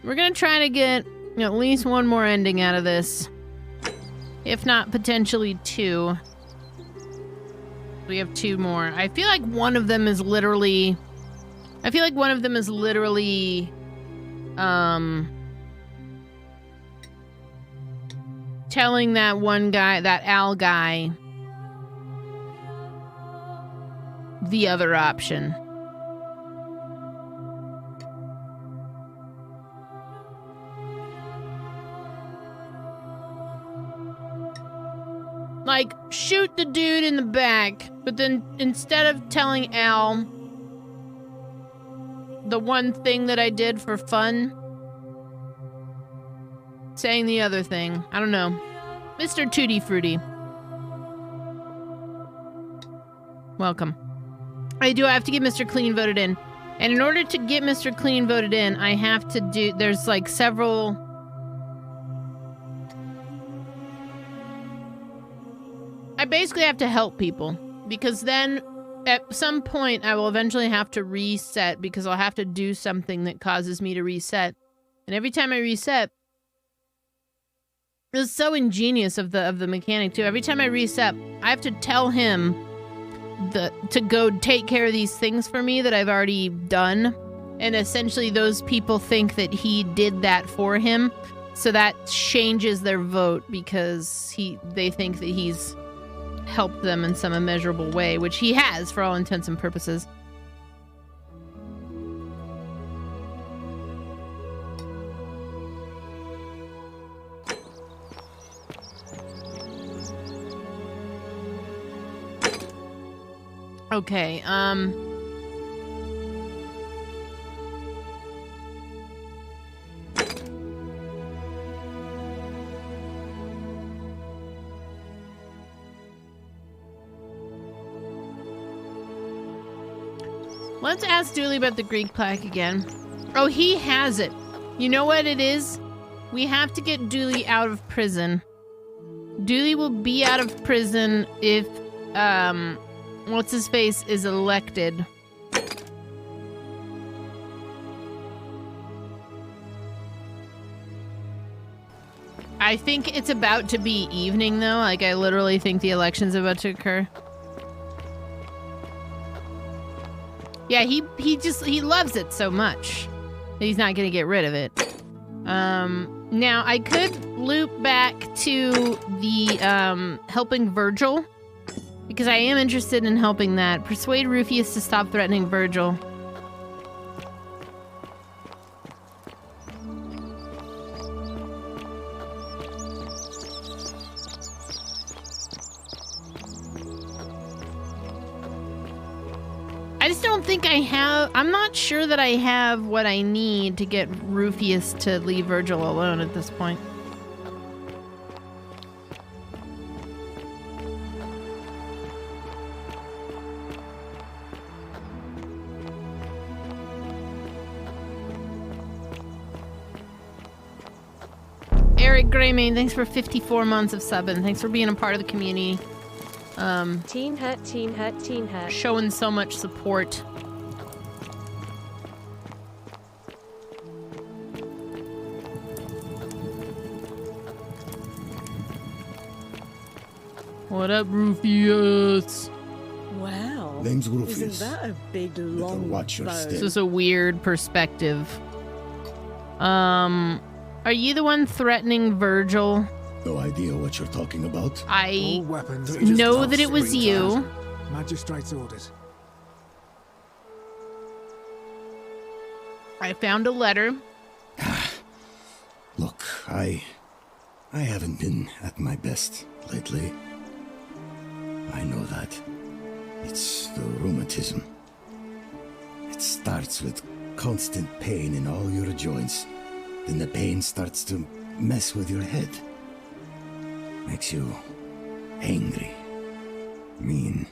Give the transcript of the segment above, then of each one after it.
We're gonna try to get at least one more ending out of this. If not, potentially two. We have two more. I feel like one of them is literally... telling that one guy, that Al guy, the other option. Like, shoot the dude in the back, but then instead of telling Al the one thing that I did for fun, saying the other thing. I don't know. Mr. Tutti Frutti. Welcome. I have to get Mr. Clean voted in. And in order to get Mr. Clean voted in, I have to do... There's like several... I basically have to help people. Because then, at some point, I will eventually have to reset. Because I'll have to do something that causes me to reset. And every time I reset... It was so ingenious of the mechanic, too. Every time I reset, I have to tell him to go take care of these things for me that I've already done. And essentially, those people think that he did that for him. So that changes their vote because they think that he's helped them in some immeasurable way, which he has for all intents and purposes. Okay, let's ask Dooley about the Greek plaque again. Oh, he has it. You know what it is? We have to get Dooley out of prison. Dooley will be out of prison if, what's-his-face is elected. I think it's about to be evening, though. Like, I literally think the election's about to occur. Yeah, he loves it so much that he's not gonna get rid of it. Now, I could loop back to the, helping Virgil. Because I am interested in helping that. Persuade Rufius to stop threatening Virgil. I just don't think I have... I'm not sure that I have what I need to get Rufius to leave Virgil alone at this point. Eric Greymane, thanks for 54 months of subbing. Thanks for being a part of the community. Teen hurt, teen hurt, teen hurt. Showing so much support. What up, Rufius? Wow. Name's Rufius. Isn't that a big long watch your bow? step. This is a weird perspective. Are you the one threatening Virgil? No idea what you're talking about. I All weapons know that it was you. Magistrate's orders. I found a letter. Look, I haven't been at my best lately. I know that. It's the rheumatism. It starts with constant pain in all your joints. Then the pain starts to mess with your head. Makes you angry, mean.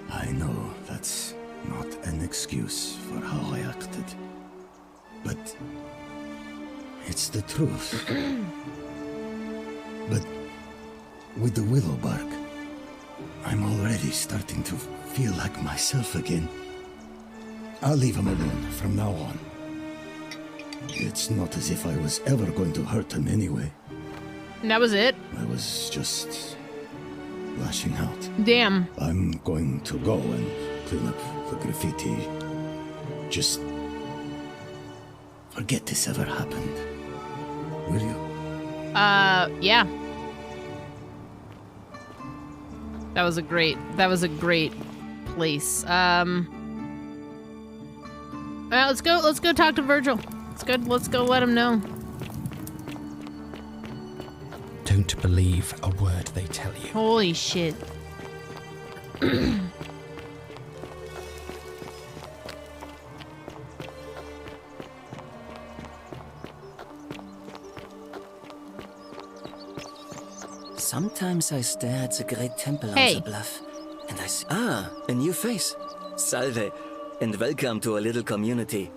I know that's not an excuse for how I acted. But it's the truth. But with the willow bark, I'm already starting to feel like myself again. I'll leave him alone from now on. It's not as if I was ever going to hurt him anyway. And that was it? I was just lashing out. Damn. I'm going to go and clean up the graffiti. Just forget this ever happened. Will you? Yeah. That was a great place. Well, let's go talk to Virgil. Let's go let him know. Don't believe a word they tell you. Holy shit. Sometimes I stare at the great temple on Hey. the bluff, and I see... Ah, a new face. Salve, and welcome to a little community.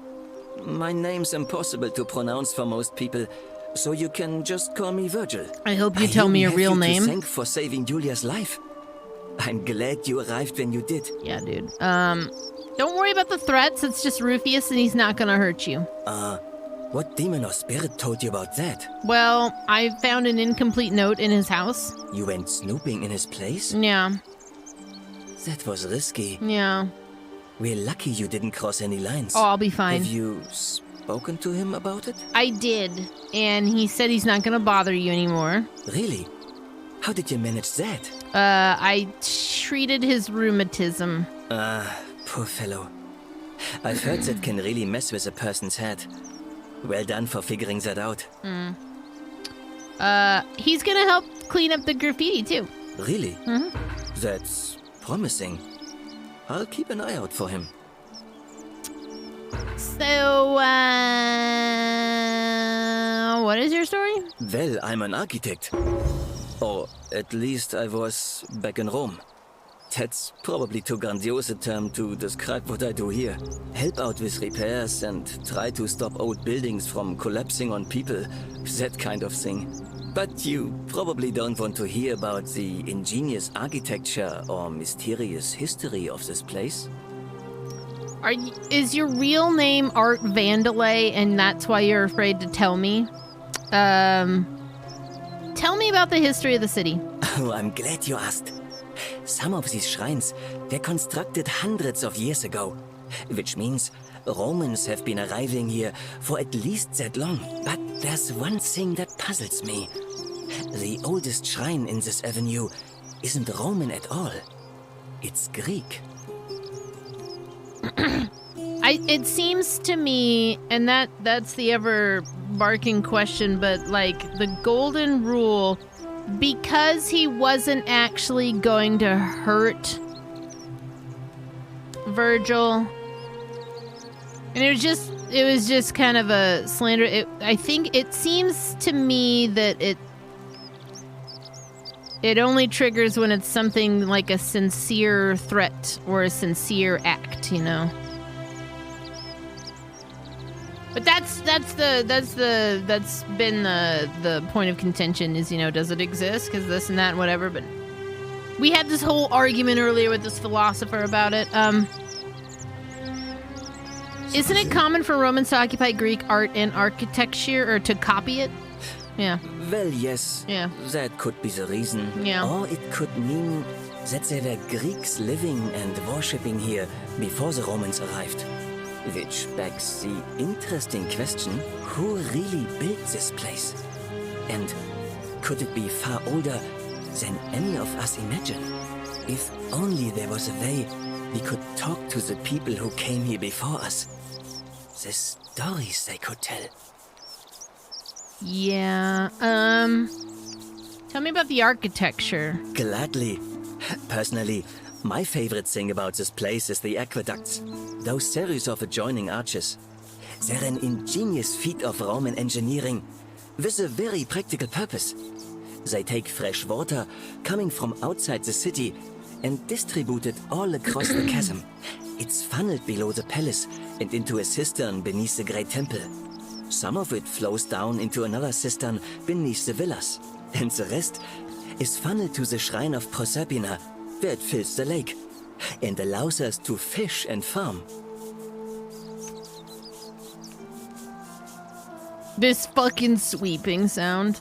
My name's impossible to pronounce for most people, so you can just call me Virgil. I hope you tell me a real I name. have to thank for saving Julia's life. I'm glad you arrived when you did. Yeah, dude. Don't worry about the threats. It's just Rufius, and he's not gonna hurt you. What demon or spirit told you about that? Well, I found an incomplete note in his house. You went snooping in his place? Yeah. That was risky. Yeah. We're lucky you didn't cross any lines. Oh, I'll be fine. Have you spoken to him about it? I did, and he said he's not gonna bother you anymore. Really? How did you manage that? I treated his rheumatism. Poor fellow. I've heard that can really mess with a person's head. Well done for figuring that out. He's gonna help clean up the graffiti, too. Really? That's promising. I'll keep an eye out for him. So, what is your story? Well, I'm an architect. Or at least I was back in Rome. That's probably too grandiose a term to describe what I do here. Help out with repairs and try to stop old buildings from collapsing on people. That kind of thing. But you probably don't want to hear about the ingenious architecture or mysterious history of this place. Is your real name Art Vandalay, and that's why you're afraid to tell me? Tell me about the history of the city. Oh, I'm glad you asked. Some of these shrines were constructed hundreds of years ago, which means Romans have been arriving here for at least that long. But there's one thing that puzzles me. The oldest shrine in this avenue isn't Roman at all. It's Greek. It seems to me, and that's the ever barking question, but like the golden rule, because he wasn't actually going to hurt Virgil, and it was just kind of a slander. I think it seems to me that it only triggers when it's something like a sincere threat or a sincere act, you know. But that's been the point of contention is, you know, does it exist? Because this and that and whatever. But we had this whole argument earlier with this philosopher about it. Isn't it common for Romans to occupy Greek art and architecture, or to copy it? Yeah. Well, yes. Yeah. That could be the reason. Yeah. Or it could mean that there were Greeks living and worshipping here before the Romans arrived. Which begs the interesting question, who really built this place? And could it be far older than any of us imagine? If only there was a way we could talk to the people who came here before us. The stories they could tell. Yeah. Tell me about the architecture. Gladly. Personally, my favorite thing about this place is the aqueducts. Those series of adjoining arches. They're an ingenious feat of Roman engineering with a very practical purpose. They take fresh water coming from outside the city and distribute it all across the chasm. It's funneled below the palace and into a cistern beneath the great temple. Some of it flows down into another cistern beneath the villas, and the rest is funneled to the shrine of Proserpina, where it fills the lake and allows us to fish and farm. This fucking sweeping sound.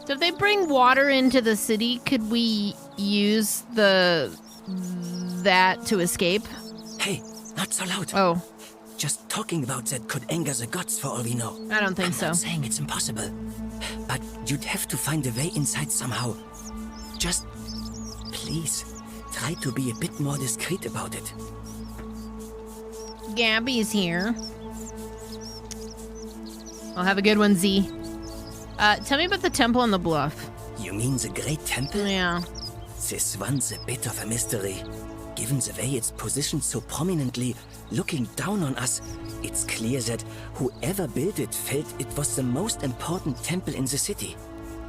So if they bring water into the city, could we use that to escape? Hey, not so loud. Oh. Just talking about that could anger the gods for all we know. I don't think I'm so. not saying it's impossible. But you'd have to find a way inside somehow. Just, please, try to be a bit more discreet about it. Gabby's here. I'll have a good one, Z. Tell me about the temple on the bluff. You mean the Great Temple? Yeah. This one's a bit of a mystery. Given the way it's positioned so prominently, looking down on us, it's clear that whoever built it felt it was the most important temple in the city.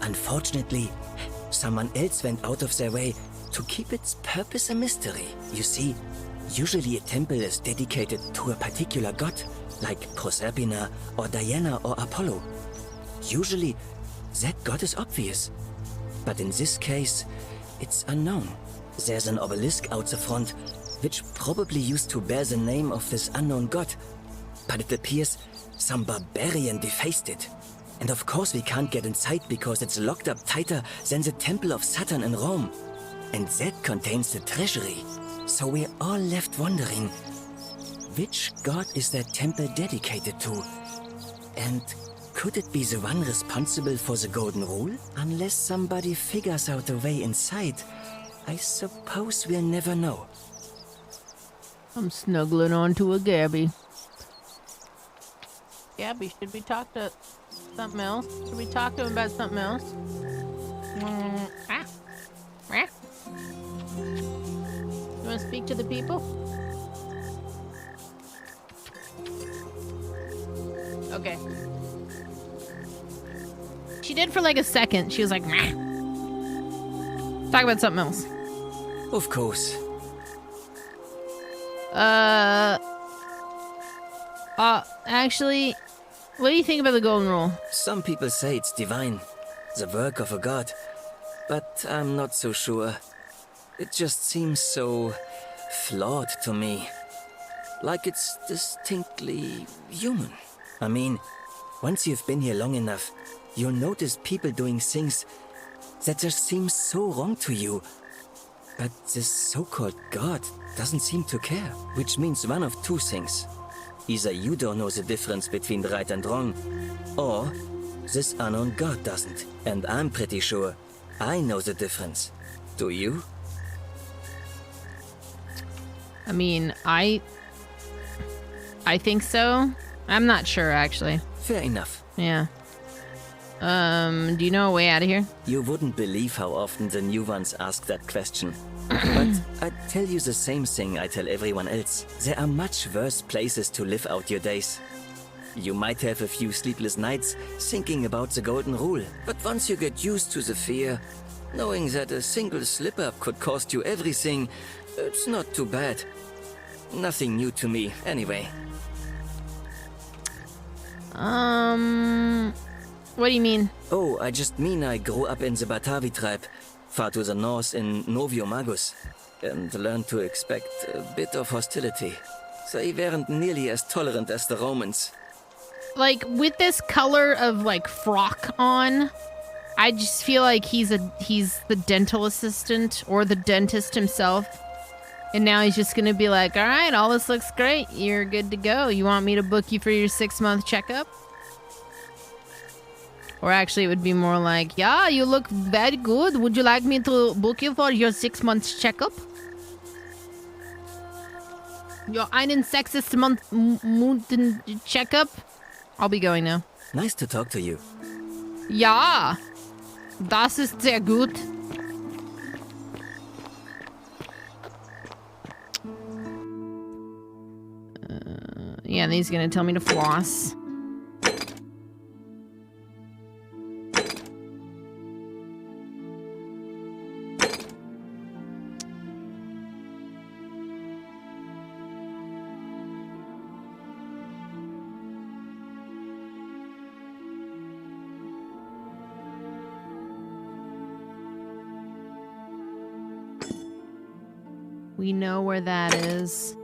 Unfortunately, someone else went out of their way to keep its purpose a mystery. You see, usually a temple is dedicated to a particular god, like Proserpina or Diana or Apollo. Usually, that god is obvious. But in this case, it's unknown. There's an obelisk out the front, which probably used to bear the name of this unknown god. But it appears some barbarian defaced it. And of course we can't get inside because it's locked up tighter than the Temple of Saturn in Rome. And that contains the treasury. So we're all left wondering, which god is that temple dedicated to? And could it be the one responsible for the Golden Rule? Unless somebody figures out a way inside, I suppose we'll never know. I'm snuggling onto a Gabby. Gabby, should we talk to something else? Should we talk to him about something else? You want to speak to the people? Okay. She did for like a second. She was like, "Meh." Talk about something else. Of course. Actually, what do you think about the Golden Rule? Some people say it's divine, the work of a god, but I'm not so sure. It just seems so flawed to me. Like it's distinctly human. I mean, once you've been here long enough, you'll notice people doing things that just seem so wrong to you. But this so-called god doesn't seem to care, which means one of two things. Either you don't know the difference between right and wrong, or this unknown god doesn't. And I'm pretty sure I know the difference. Do you? I mean, I think so. I'm not sure, actually. Fair enough. Yeah. Do you know a way out of here? You wouldn't believe how often the new ones ask that question. But I tell you the same thing I tell everyone else. There are much worse places to live out your days. You might have a few sleepless nights thinking about the Golden Rule, but once you get used to the fear, knowing that a single slip-up could cost you everything, it's not too bad. Nothing new to me, anyway. What do you mean? Oh, I just mean I grew up in the Batavi tribe, far to the north in Novio Magus, and learned to expect a bit of hostility. They weren't nearly as tolerant as the Romans. Like, with this color of, like, frock on, I just feel like he's the dental assistant or the dentist himself. And now he's just gonna be like, all right, all this looks great. You're good to go. You want me to book you for your 6-month checkup? Or actually, it would be more like, yeah, you look very good. Would you like me to book you for your 6-month checkup? Your einen 6-month checkup? I'll be going now. Nice to talk to you. Ja, das ist sehr gut. Yeah, and he's gonna tell me to floss. We know where that is.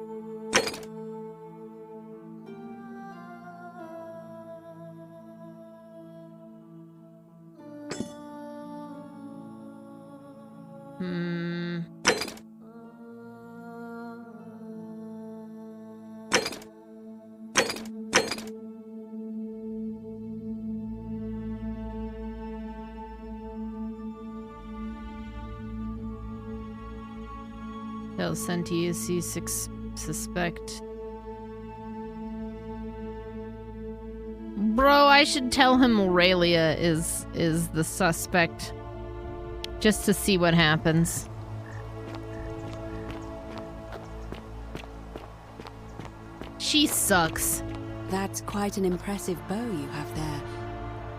Tell Sentius you suspect. Bro, I should tell him Aurelia is the suspect. Just to see what happens. She sucks. That's quite an impressive bow you have there.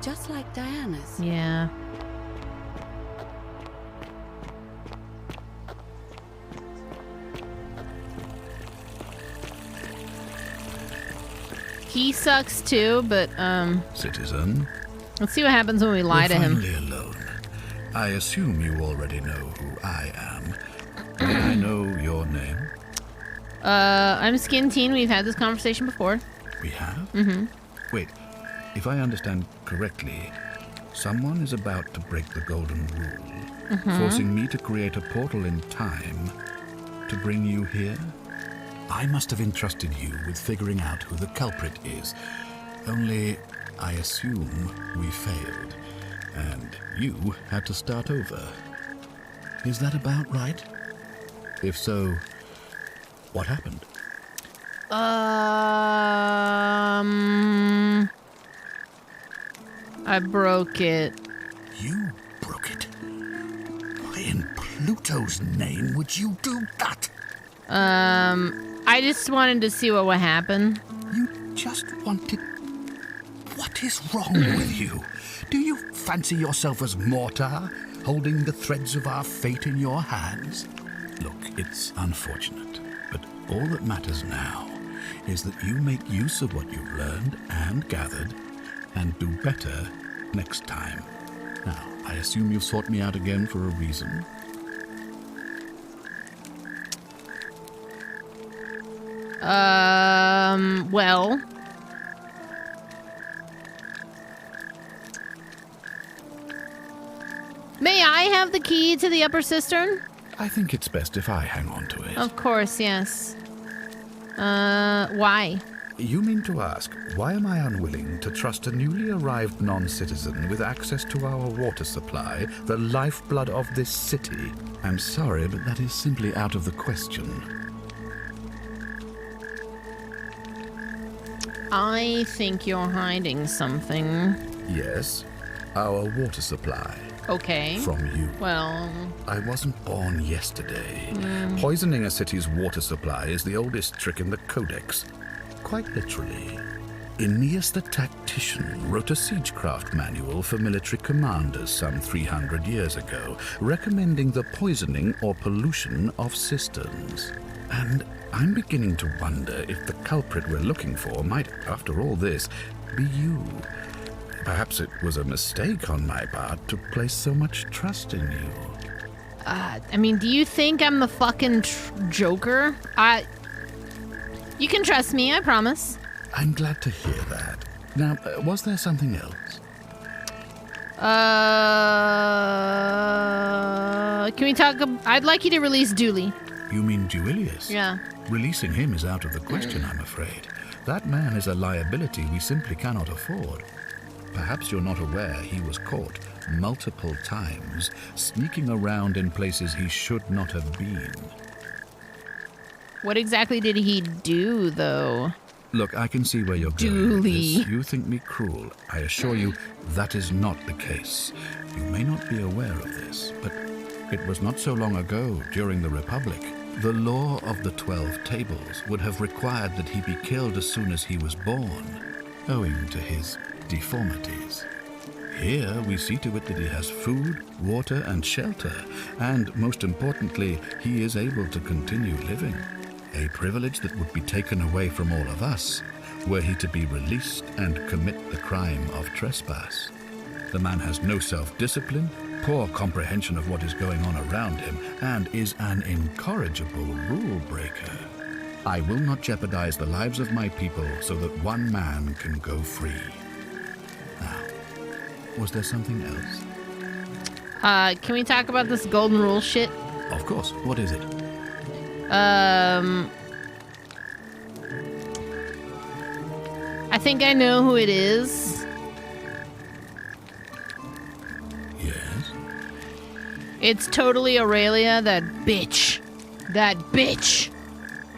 Just like Diana's. Yeah. He sucks too, but Citizen, let's see what happens when we lie to him. We're finally alone. I assume you already know who I am. May I know your name? I'm skinnedteen. We've had this conversation before. We have? Mm-hmm. Wait, if I understand correctly, someone is about to break the golden rule, forcing me to create a portal in time to bring you here? I must have entrusted you with figuring out who the culprit is. Only, I assume we failed, and you had to start over. Is that about right? If so, what happened? I broke it. You broke it? Why in Pluto's name would you do that? I just wanted to see what would happen. You just wanted... What is wrong with you? Do you fancy yourself as mortar, holding the threads of our fate in your hands? Look, it's unfortunate, but all that matters now is that you make use of what you've learned and gathered, and do better next time. Now, I assume you've sought me out again for a reason. Well... May I have the key to the upper cistern? I think it's best if I hang on to it. Of course, yes. Why? You mean to ask, why am I unwilling to trust a newly arrived non-citizen with access to our water supply, the lifeblood of this city? I'm sorry, but that is simply out of the question. I think you're hiding something. Yes, our water supply. Okay. From you. Well... I wasn't born yesterday. Poisoning a city's water supply is the oldest trick in the Codex. Quite literally. Aeneas the Tactician wrote a siegecraft manual for military commanders some 300 years ago, recommending the poisoning or pollution of cisterns. And I'm beginning to wonder if the culprit we're looking for might, after all this, be you. Perhaps it was a mistake on my part to place so much trust in you. I mean, do you think I'm the fucking Joker? You can trust me, I promise. I'm glad to hear that. Now, was there something else? Can we talk? I'd like you to release Dooley. You mean Duilius? Yeah. Releasing him is out of the question, I'm afraid. That man is a liability we simply cannot afford. Perhaps you're not aware he was caught multiple times, sneaking around in places he should not have been. What exactly did he do, though? Look, I can see where you're going with this. You think me cruel. I assure you, that is not the case. You may not be aware of this, but it was not so long ago, during the Republic, the law of the 12 Tables would have required that he be killed as soon as he was born, owing to his deformities. Here we see to it that he has food, water, and shelter, and most importantly, he is able to continue living. A privilege that would be taken away from all of us were he to be released and commit the crime of trespass. The man has no self-discipline, poor comprehension of what is going on around him, and is an incorrigible rule breaker. I will not jeopardize the lives of my people so that one man can go free. Now, was there something else? Can we talk about this golden rule shit? Of course. What is it? I think I know who it is. Yes? It's totally Aurelia, that bitch. That bitch.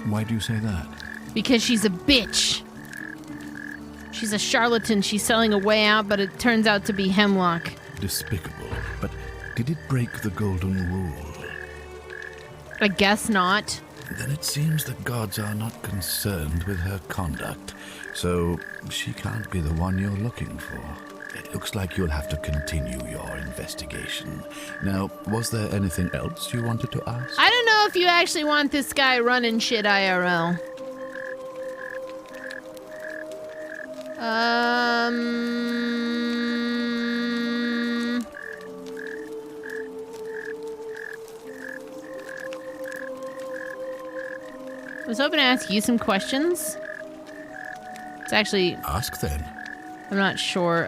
Why do you say that? Because she's a bitch. She's a charlatan. She's selling a way out, but it turns out to be hemlock. Despicable. But did it break the golden rule? I guess not. Then it seems the gods are not concerned with her conduct, so she can't be the one you're looking for. It looks like you'll have to continue your investigation. Now, was there anything else you wanted to ask? I don't know if you actually want this guy running shit IRL. I was hoping to ask you some questions. It's actually... Ask then. I'm not sure.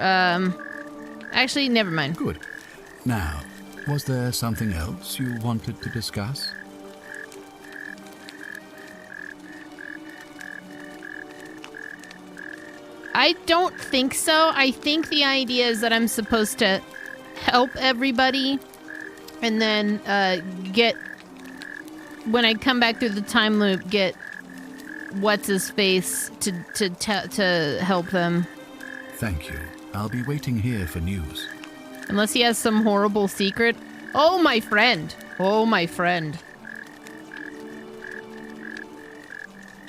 Actually, never mind. Good. Now, was there something else you wanted to discuss? I don't think so. I think the idea is that I'm supposed to help everybody and then get... When I come back through the time loop, get what's-his-face to help them. Thank you. I'll be waiting here for news. Unless he has some horrible secret. Oh, my friend. Oh, my friend.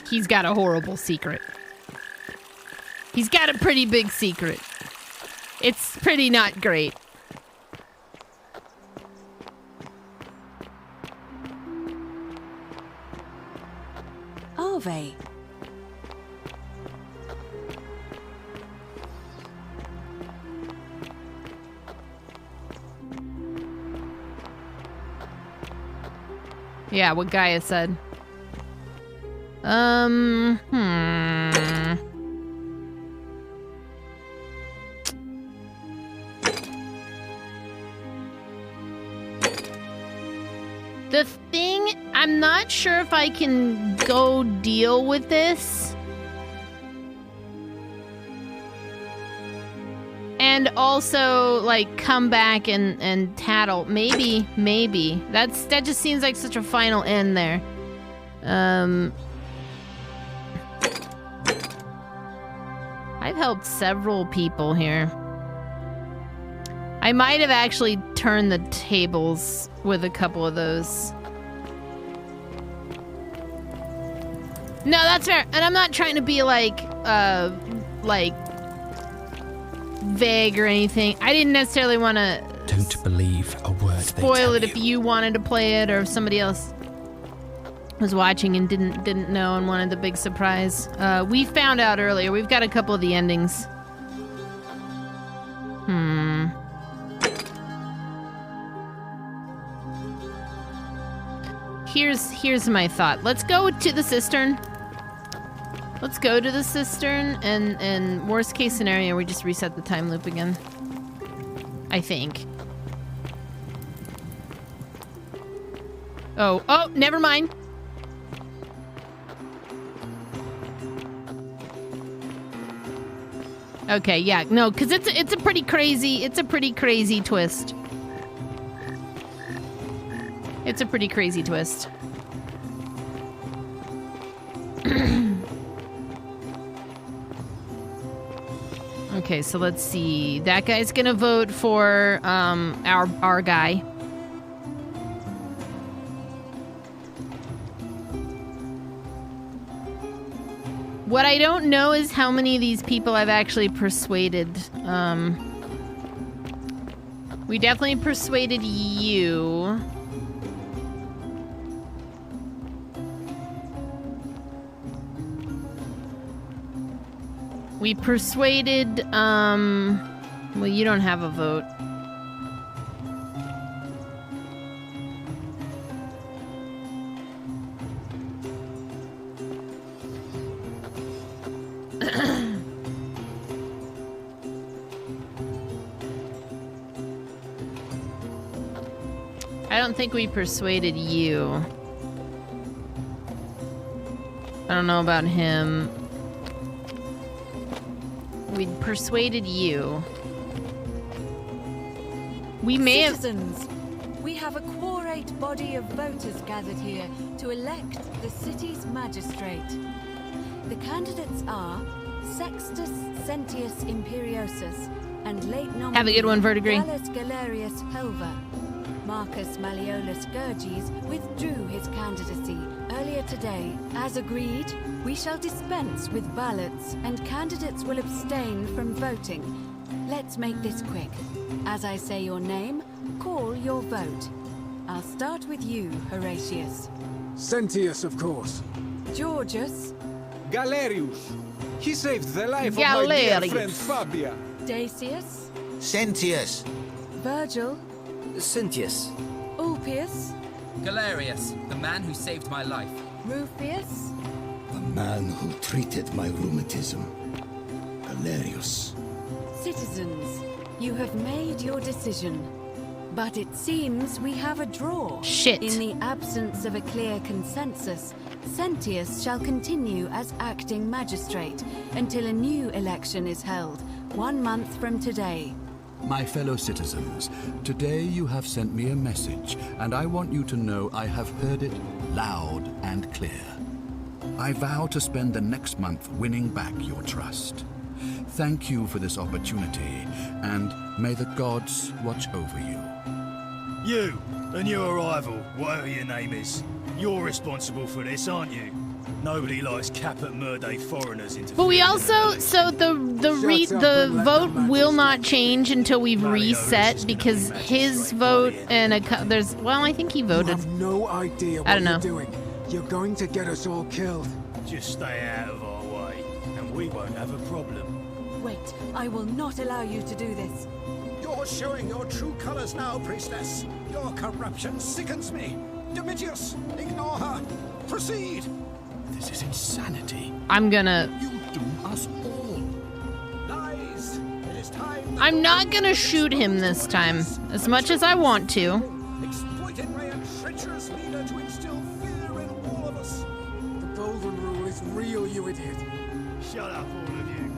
He's got a horrible secret. He's got a pretty big secret. It's pretty not great. Ave. Yeah, what Gaia said. The thing, I'm not sure if I can go deal with this. And also, like, come back and tattle. Maybe. That just seems like such a final end there. I've helped several people here. I might have actually turned the tables with a couple of those. No, that's fair. And I'm not trying to be like vague or anything. I didn't necessarily want to Don't believe a word they spoil tell it if you wanted to play it or if somebody else was watching and didn't know and wanted the big surprise. We found out earlier. We've got a couple of the endings. Here's my thought. Let's go to the cistern. Let's go to the cistern and worst case scenario, we just reset the time loop again. I think. Oh, never mind. Okay, yeah, no, because it's a pretty crazy twist. It's a pretty crazy twist. Okay, so let's see. That guy's gonna vote for our guy. What I don't know is how many of these people I've actually persuaded. We definitely persuaded you. We persuaded, well, you don't have a vote. I don't think we persuaded you. I don't know about him. We persuaded you. We may have... Citizens, we have a quorate body of voters gathered here to elect the city's magistrate. The candidates are Sextus Sentius Imperiosus and late nominee Have a good one, Verdigris. Gallus Galerius Helva. Marcus Malleolus Gurges withdrew his candidacy earlier today. As agreed, we shall dispense with ballots and candidates will abstain from voting. Let's make this quick. As I say your name, call your vote. I'll start with you, Horatius. Sentius, of course. Georgius. Galerius. He saved the life of my dear friend Fabia. Dacius. Sentius. Virgil. Cynthius. Ulpius. Galerius, the man who saved my life. Rufius. The man who treated my rheumatism. Galerius. Citizens, you have made your decision. But it seems we have a draw. Shit. In the absence of a clear consensus, Sentius shall continue as acting magistrate until a new election is held, 1 month from today. My fellow citizens, today you have sent me a message, and I want you to know I have heard it loud and clear. I vow to spend the next month winning back your trust. Thank you for this opportunity, and may the gods watch over you. You and your rival, whatever your name is, you're responsible for this, aren't you? Nobody likes Caput Murday foreigners into. But we also, so the vote will not change until we've reset because his vote and there's, well, I think he voted. You have no idea what you're doing. You're going to get us all killed. Just stay out of our way, and we won't have a problem. Wait, I will not allow you to do this. You're showing your true colors now, priestess. Your corruption sickens me. Domitius, ignore her. Proceed. This is insanity. I'm gonna... You doom us all. Lies. It is time. I'm not gonna shoot him this time, as much as I want to. Exploited by a treacherous leader to instill fear in all of us. The golden rule is real, you idiot. Shut up, all of you.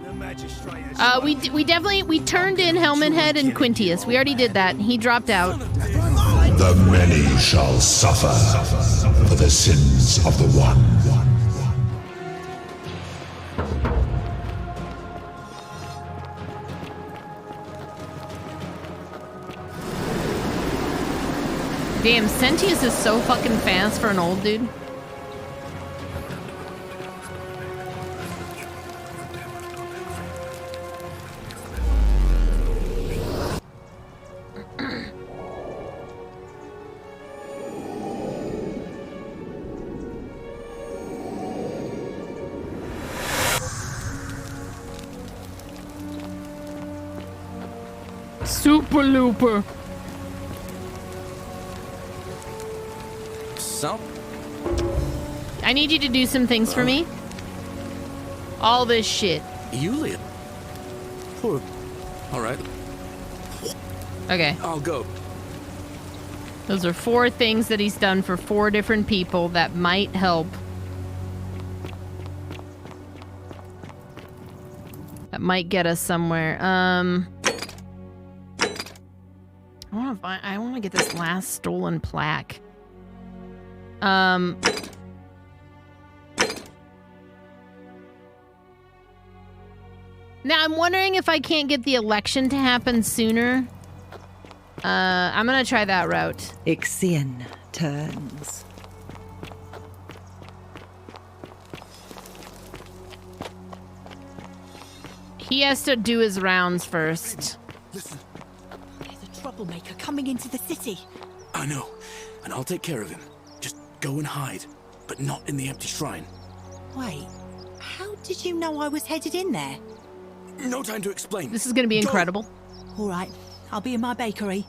The magistrate has... we turned in Helmet Head and Quintius. We already did that. He dropped out. The many shall suffer for the sins of the one. Damn, Sentius is so fucking fast for an old dude. Super Looper. So? I need you to do some things for me. All this shit. Yulia? All right. Okay. I'll go. Those are 4 things that he's done for 4 different people that might help. That might get us somewhere. I want to get this last stolen plaque. Now I'm wondering if I can't get the election to happen sooner. I'm gonna try that route. Ixion turns. He has to do his rounds first. Listen. There's a troublemaker coming into the city. I know, and I'll take care of him. Just go and hide, but not in the empty shrine. Wait, how did you know I was headed in there? No time to explain. This is gonna be incredible. All right, I'll be in my bakery.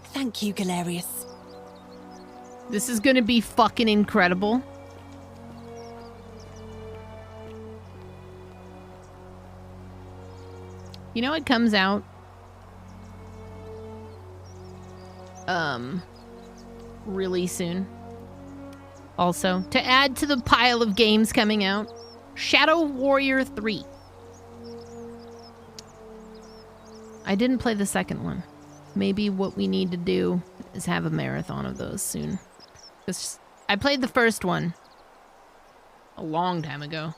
Thank you, Galerius. This is gonna be fucking incredible. You know it comes out really soon. Also, to add to the pile of games coming out, Shadow Warrior 3. I didn't play the second one. Maybe what we need to do is have a marathon of those soon. Because I played the first one a long time ago.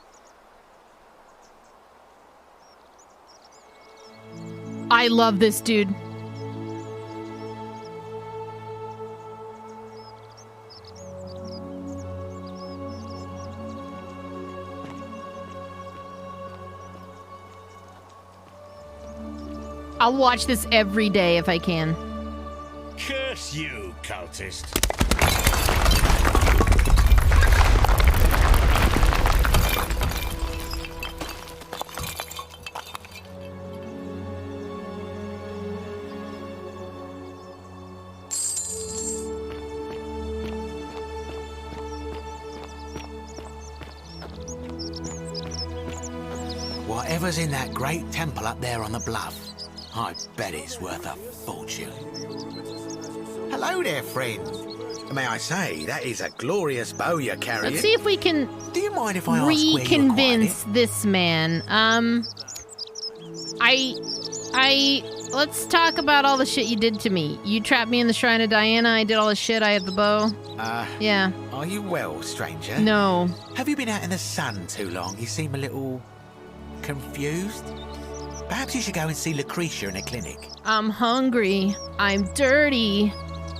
I love this dude. I'll watch this every day if I can. Curse you, cultist. Whatever's in that great temple up there on the bluff, I bet it's worth a fortune. Hello there, friend. May I say, that is a glorious bow you're carrying. Let's see if we can Do you mind if I ask where you acquired reconvince it? this man. Let's talk about all the shit you did to me. You trapped me in the Shrine of Diana. I did all the shit. I have the bow. Yeah. Are you well, stranger? No. Have you been out in the sun too long? You seem a little confused. Perhaps you should go and see Lucretia in a clinic. I'm hungry. I'm dirty.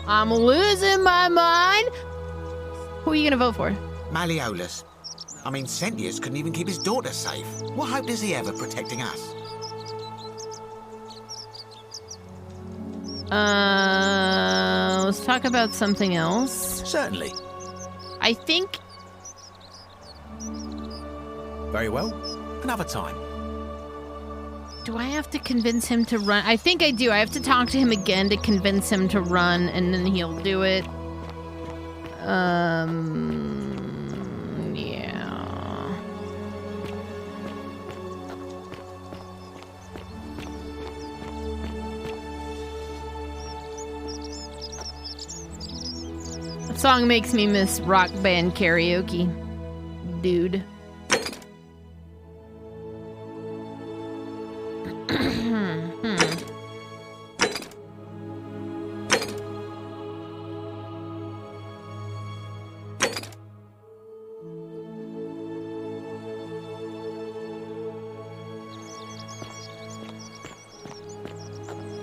I'm losing my mind. Who are you gonna vote for? Malleolus. I mean, Sentius couldn't even keep his daughter safe. What hope does he have of protecting us? Let's talk about something else. Certainly. I think... Very well. Another time. Do I have to convince him to run? I think I do. I have to talk to him again to convince him to run, and then he'll do it. Yeah. That song makes me miss rock band karaoke, dude.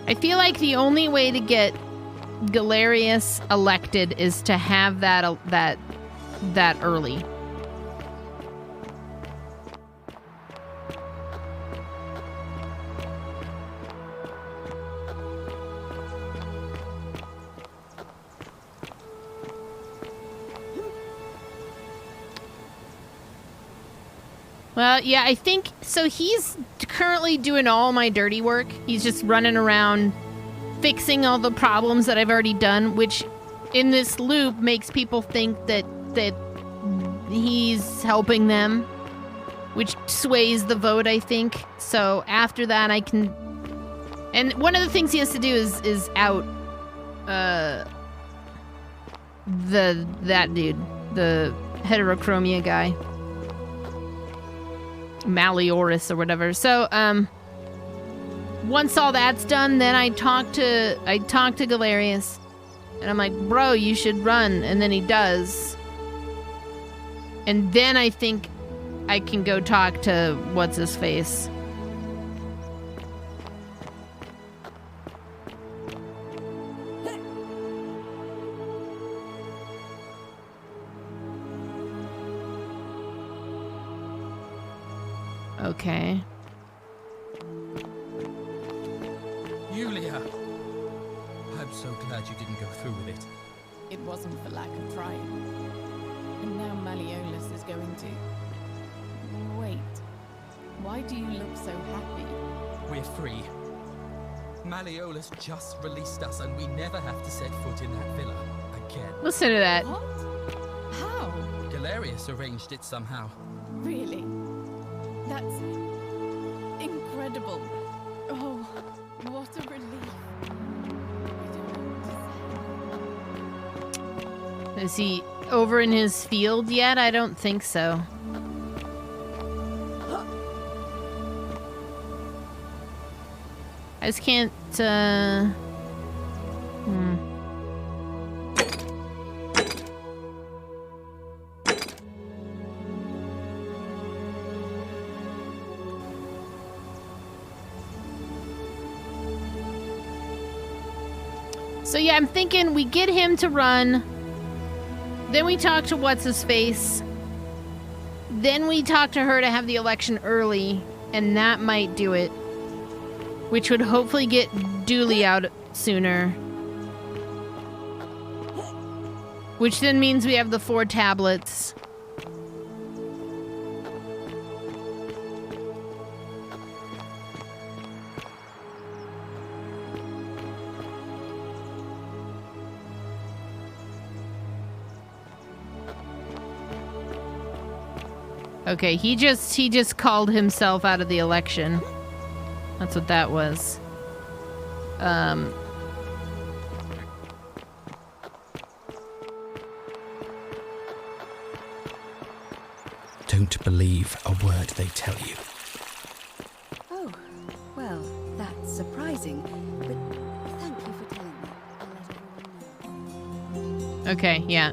I feel like the only way to get Galerius elected is to have that early. Well, yeah, I think so. He's currently doing all my dirty work. He's just running around fixing all the problems that I've already done, which in this loop makes people think that he's helping them, which sways the vote, I think. So after that, I can... And one of the things he has to do is out that dude, the heterochromia guy. Malleolus or whatever. So, once all that's done, then I talk to Galerius, and I'm like, bro, you should run, and then he does. And then I think I can go talk to what's his face. Okay. Yulia! I'm so glad you didn't go through with it. It wasn't for lack of trying. And now Malleolus is going to... Wait. Why do you look so happy? We're free. Malleolus just released us and we never have to set foot in that villa again. Listen to that. What? How? Galerius arranged it somehow. Really? That's... incredible. Oh, what a relief. Is he over in his field yet? I don't think so. I just can't, So yeah, I'm thinking we get him to run, then we talk to what's-his-face, then we talk to her to have the election early, and that might do it. Which would hopefully get Dooley out sooner. Which then means we have the 4 tablets. Okay, he just called himself out of the election. That's what that was. Don't believe a word they tell you. Oh, well, that's surprising, but thank you for telling me. I'll let everyone know. Okay, yeah.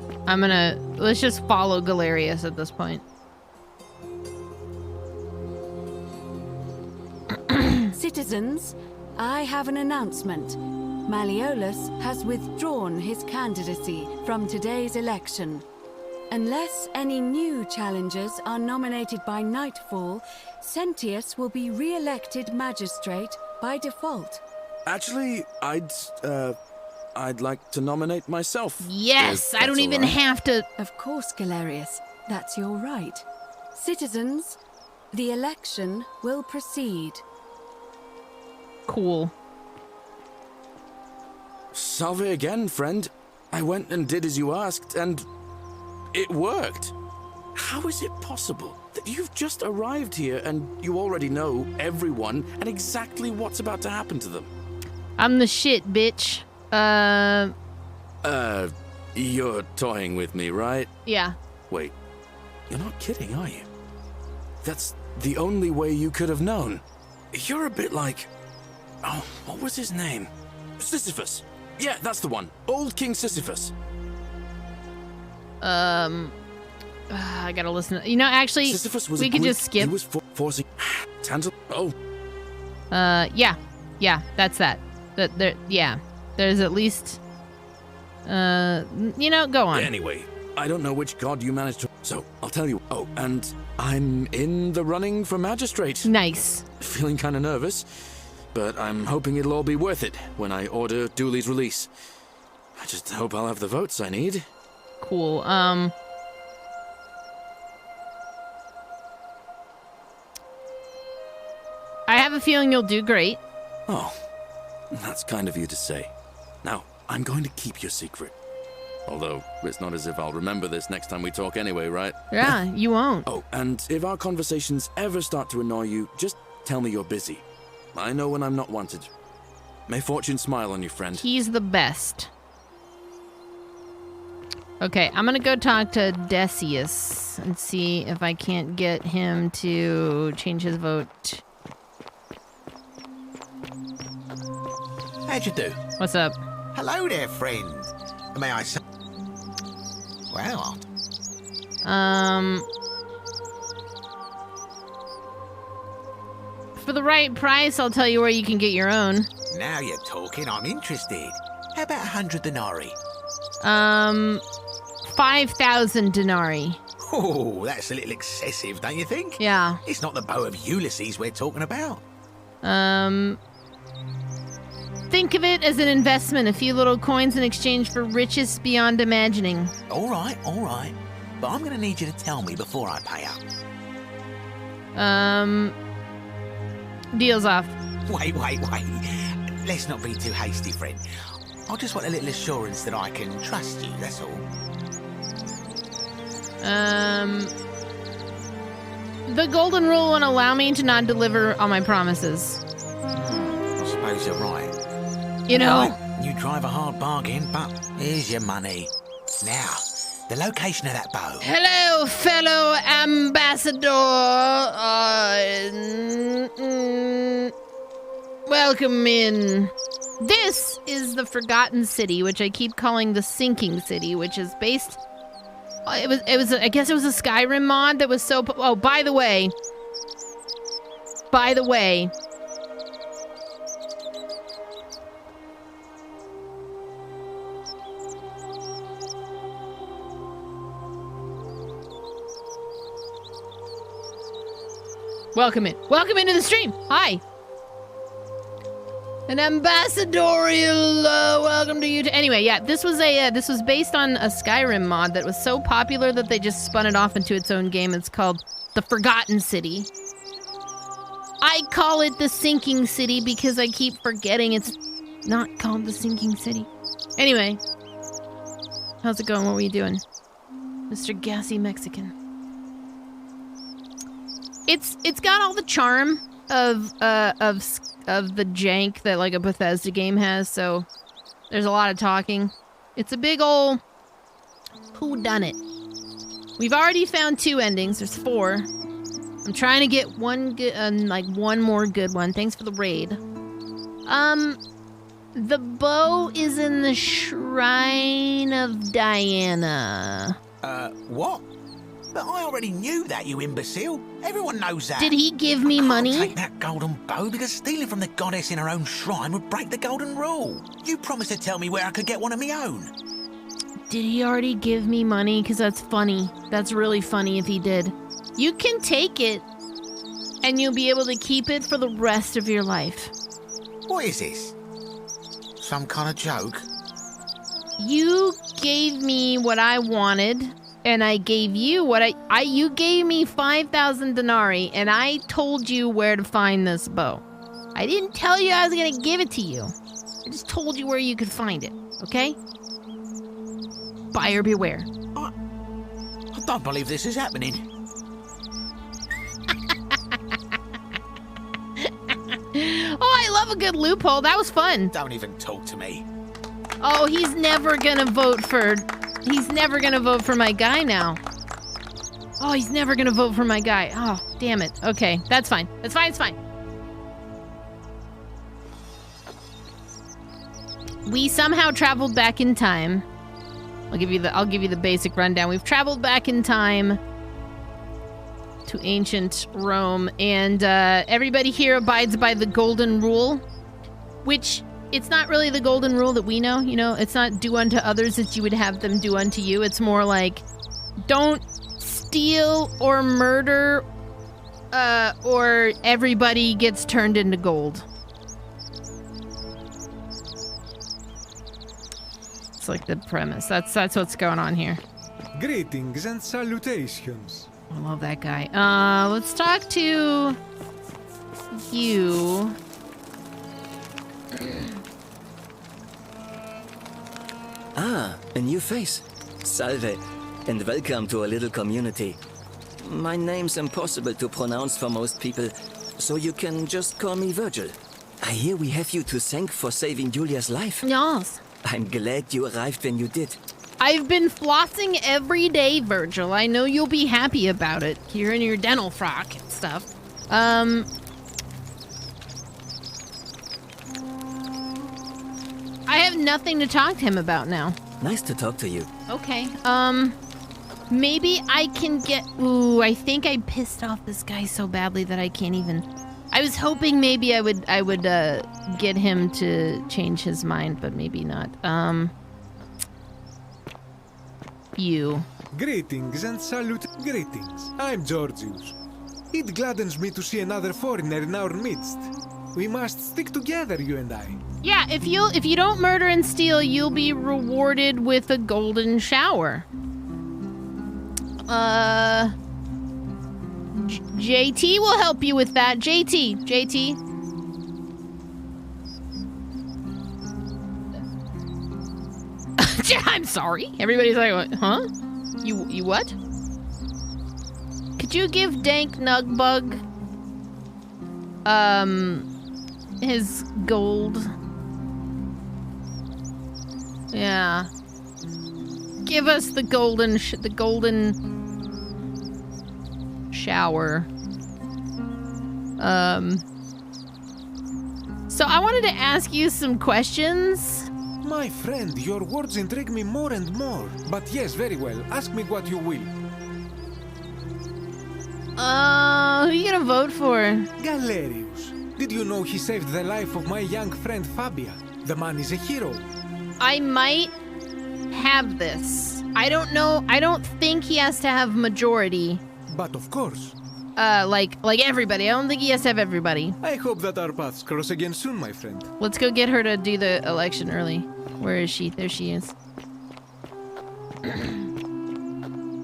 Let's just follow Galerius at this point. Citizens, I have an announcement. Malleolus has withdrawn his candidacy from today's election. Unless any new challengers are nominated by nightfall, Sentius will be re-elected magistrate by default. Actually, I'd like to nominate myself. Yes, I don't even have to. Of course, Galerius. That's your right. Citizens, the election will proceed. Cool. Salve again, friend. I went and did as you asked, and it worked. How is it possible that you've just arrived here and you already know everyone and exactly what's about to happen to them? I'm the shit, bitch. You're toying with me, right? Yeah. Wait, you're not kidding, are you? That's the only way you could have known. You're a bit like... Oh, what was his name? Sisyphus. Yeah, that's the one. Old King Sisyphus. I gotta listen. You know, actually, Sisyphus was we could just skip. He was forcing Tantal. Oh. Yeah, that's that. Yeah, there's at least. You know, go on. Anyway, I don't know which god you managed to. So I'll tell you. Oh, and I'm in the running for magistrate. Nice. Feeling kind of nervous, but I'm hoping it'll all be worth it when I order Dooley's release. I just hope I'll have the votes I need. Cool. I have a feeling you'll do great. Oh, that's kind of you to say. Now, I'm going to keep your secret. Although, it's not as if I'll remember this next time we talk anyway, right? Yeah, you won't. Oh, and if our conversations ever start to annoy you, just tell me you're busy. I know when I'm not wanted. May fortune smile on you, friend. He's the best. Okay, I'm gonna go talk to Decius and see if I can't get him to change his vote. How'd you do? What's up? Hello there, friend. May I say... Well... For the right price, I'll tell you where you can get your own. Now you're talking, I'm interested. How about 100 denarii? 5,000 denarii. Oh, that's a little excessive, don't you think? Yeah. It's not the bow of Ulysses we're talking about. Think of it as an investment, a few little coins in exchange for riches beyond imagining. All right. But I'm going to need you to tell me before I pay up. Deal's off. Wait. Let's not be too hasty, friend. I just want a little assurance that I can trust you, that's all. The golden rule won't allow me to not deliver on my promises. I suppose you're right. You know... You drive a hard bargain, but here's your money. Now, The location of that bow. Hello, fellow ambassador. Welcome in. This is the Forgotten City, which I keep calling the Sinking City, which is based... I guess it was a Skyrim mod that was so... Oh, by the way... Welcome in. Welcome into the stream. Hi. An ambassadorial welcome to you. Anyway, yeah, this was based on a Skyrim mod that was so popular that they just spun it off into its own game. It's called The Forgotten City. I call it the Sinking City because I keep forgetting it's not called the Sinking City. Anyway, how's it going? What were you doing, Mr. Gassy Mexican? It's got all the charm of the jank that like a Bethesda game has, so there's a lot of talking. It's a big ol' whodunit. We've already found 2 endings. There's 4. I'm trying to get one more good one. Thanks for the raid. The bow is in the Shrine of Diana. What? But I already knew that, you imbecile. Everyone knows that. Did he give me money? Take that golden bow because stealing from the goddess in her own shrine would break the golden rule. You promised to tell me where I could get one of my own. Did he already give me money? Because that's funny. That's really funny if he did. You can take it, and you'll be able to keep it for the rest of your life. What is this? Some kind of joke? You gave me what I wanted, and I gave you what you gave me 5,000 denarii, and I told you where to find this bow. I didn't tell you I was gonna give it to you. I just told you where you could find it, okay? Buyer beware. I don't believe this is happening. Oh, I love a good loophole. That was fun. Don't even talk to me. Oh, he's never gonna vote for my guy now. Oh, he's never gonna vote for my guy. Oh, damn it. Okay, that's fine. It's fine. We somehow traveled back in time. I'll give you the basic rundown. We've traveled back in time to ancient Rome, and everybody here abides by the golden rule, which it's not really the golden rule that we know. You know, it's not do unto others as you would have them do unto you. It's more like don't steal or murder, or everybody gets turned into gold. It's like the premise. That's what's going on here. Greetings and salutations. I love that guy. Let's talk to you. Ah, a new face. Salve, and welcome to a little community. My name's impossible to pronounce for most people, so you can just call me Virgil. I hear we have you to thank for saving Julia's life. Yes. I'm glad you arrived when you did. I've been flossing every day, Virgil. I know you'll be happy about it. Here in your dental frock and stuff. I have nothing to talk to him about now. Nice to talk to you. Okay. Maybe I can get... Ooh, I think I pissed off this guy so badly that I can't even... I was hoping maybe I would get him to change his mind, but maybe not. You. Greetings and greetings. I'm Georgius. It gladdens me to see another foreigner in our midst. We must stick together, you and I. Yeah, if you don't murder and steal, you'll be rewarded with a golden shower. JT will help you with that. JT. I'm sorry. Everybody's like, huh? You what? Could you give Dank Nugbug his gold? Yeah. Give us the golden shower. So I wanted to ask you some questions. My friend, your words intrigue me more and more. But yes, very well. Ask me what you will. Who are you gonna vote for? Galerius. Did you know he saved the life of my young friend Fabia? The man is a hero. I might have this. I don't know. I don't think he has to have majority. But of course. Like everybody. I don't think he has to have everybody. I hope that our paths cross again soon, my friend. Let's go get her to do the election early. Where is she? There she is.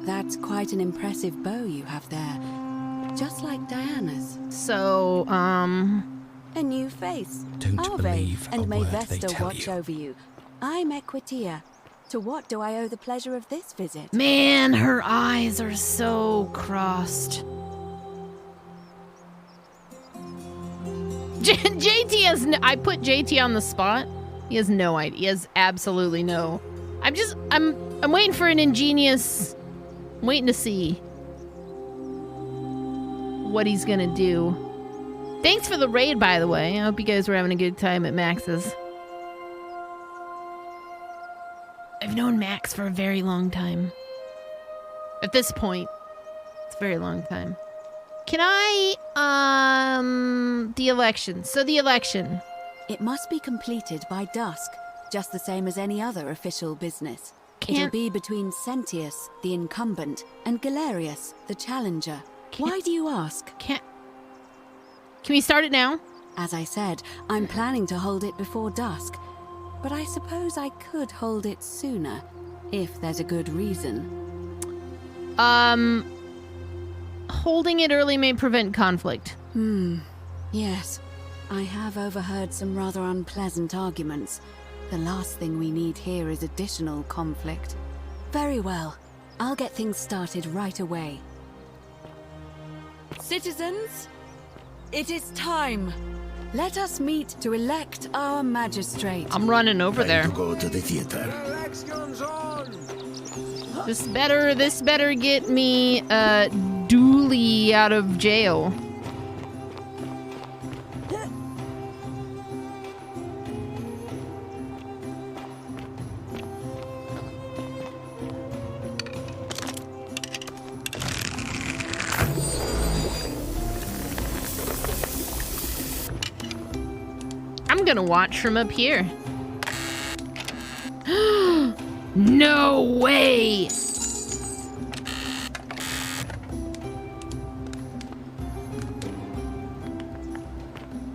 That's quite an impressive bow you have there. Just like Diana's. So, A new face. Don't Ave, believe a and may word they Vesta tell watch you. over you. I'm Equitia. To what do I owe the pleasure of this visit? Man, her eyes are so crossed. JT has I put JT on the spot. He has no idea. He has absolutely no. I'm waiting for an ingenious. I'm waiting to see what he's gonna do. Thanks for the raid, by the way. I hope you guys were having a good time at Max's. I've known Max for a very long time. At this point, it's a very long time. Can I, the election. So the election. It must be completed by dusk, just the same as any other official business. It'll Can't- be between Sentius, the incumbent, and Galerius, the challenger. Why do you ask? Can we start it now? As I said, I'm planning to hold it before dusk. But I suppose I could hold it sooner, if there's a good reason. Holding it early may prevent conflict. Yes. I have overheard some rather unpleasant arguments. The last thing we need here is additional conflict. Very well. I'll get things started right away. Citizens, it is time. Let us meet to elect our magistrate. I'm running over there. Go to the theater. This better get me duly out of jail. I'm gonna watch from up here. No way!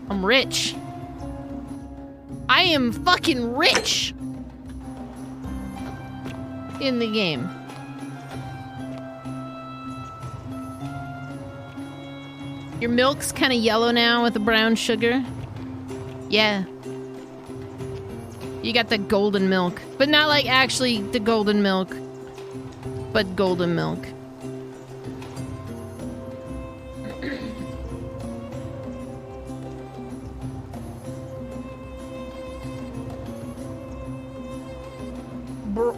I'm rich. I am fucking rich in the game. Your milk's kind of yellow now with the brown sugar. Yeah. You got the golden milk. But not like actually the golden milk. But golden milk.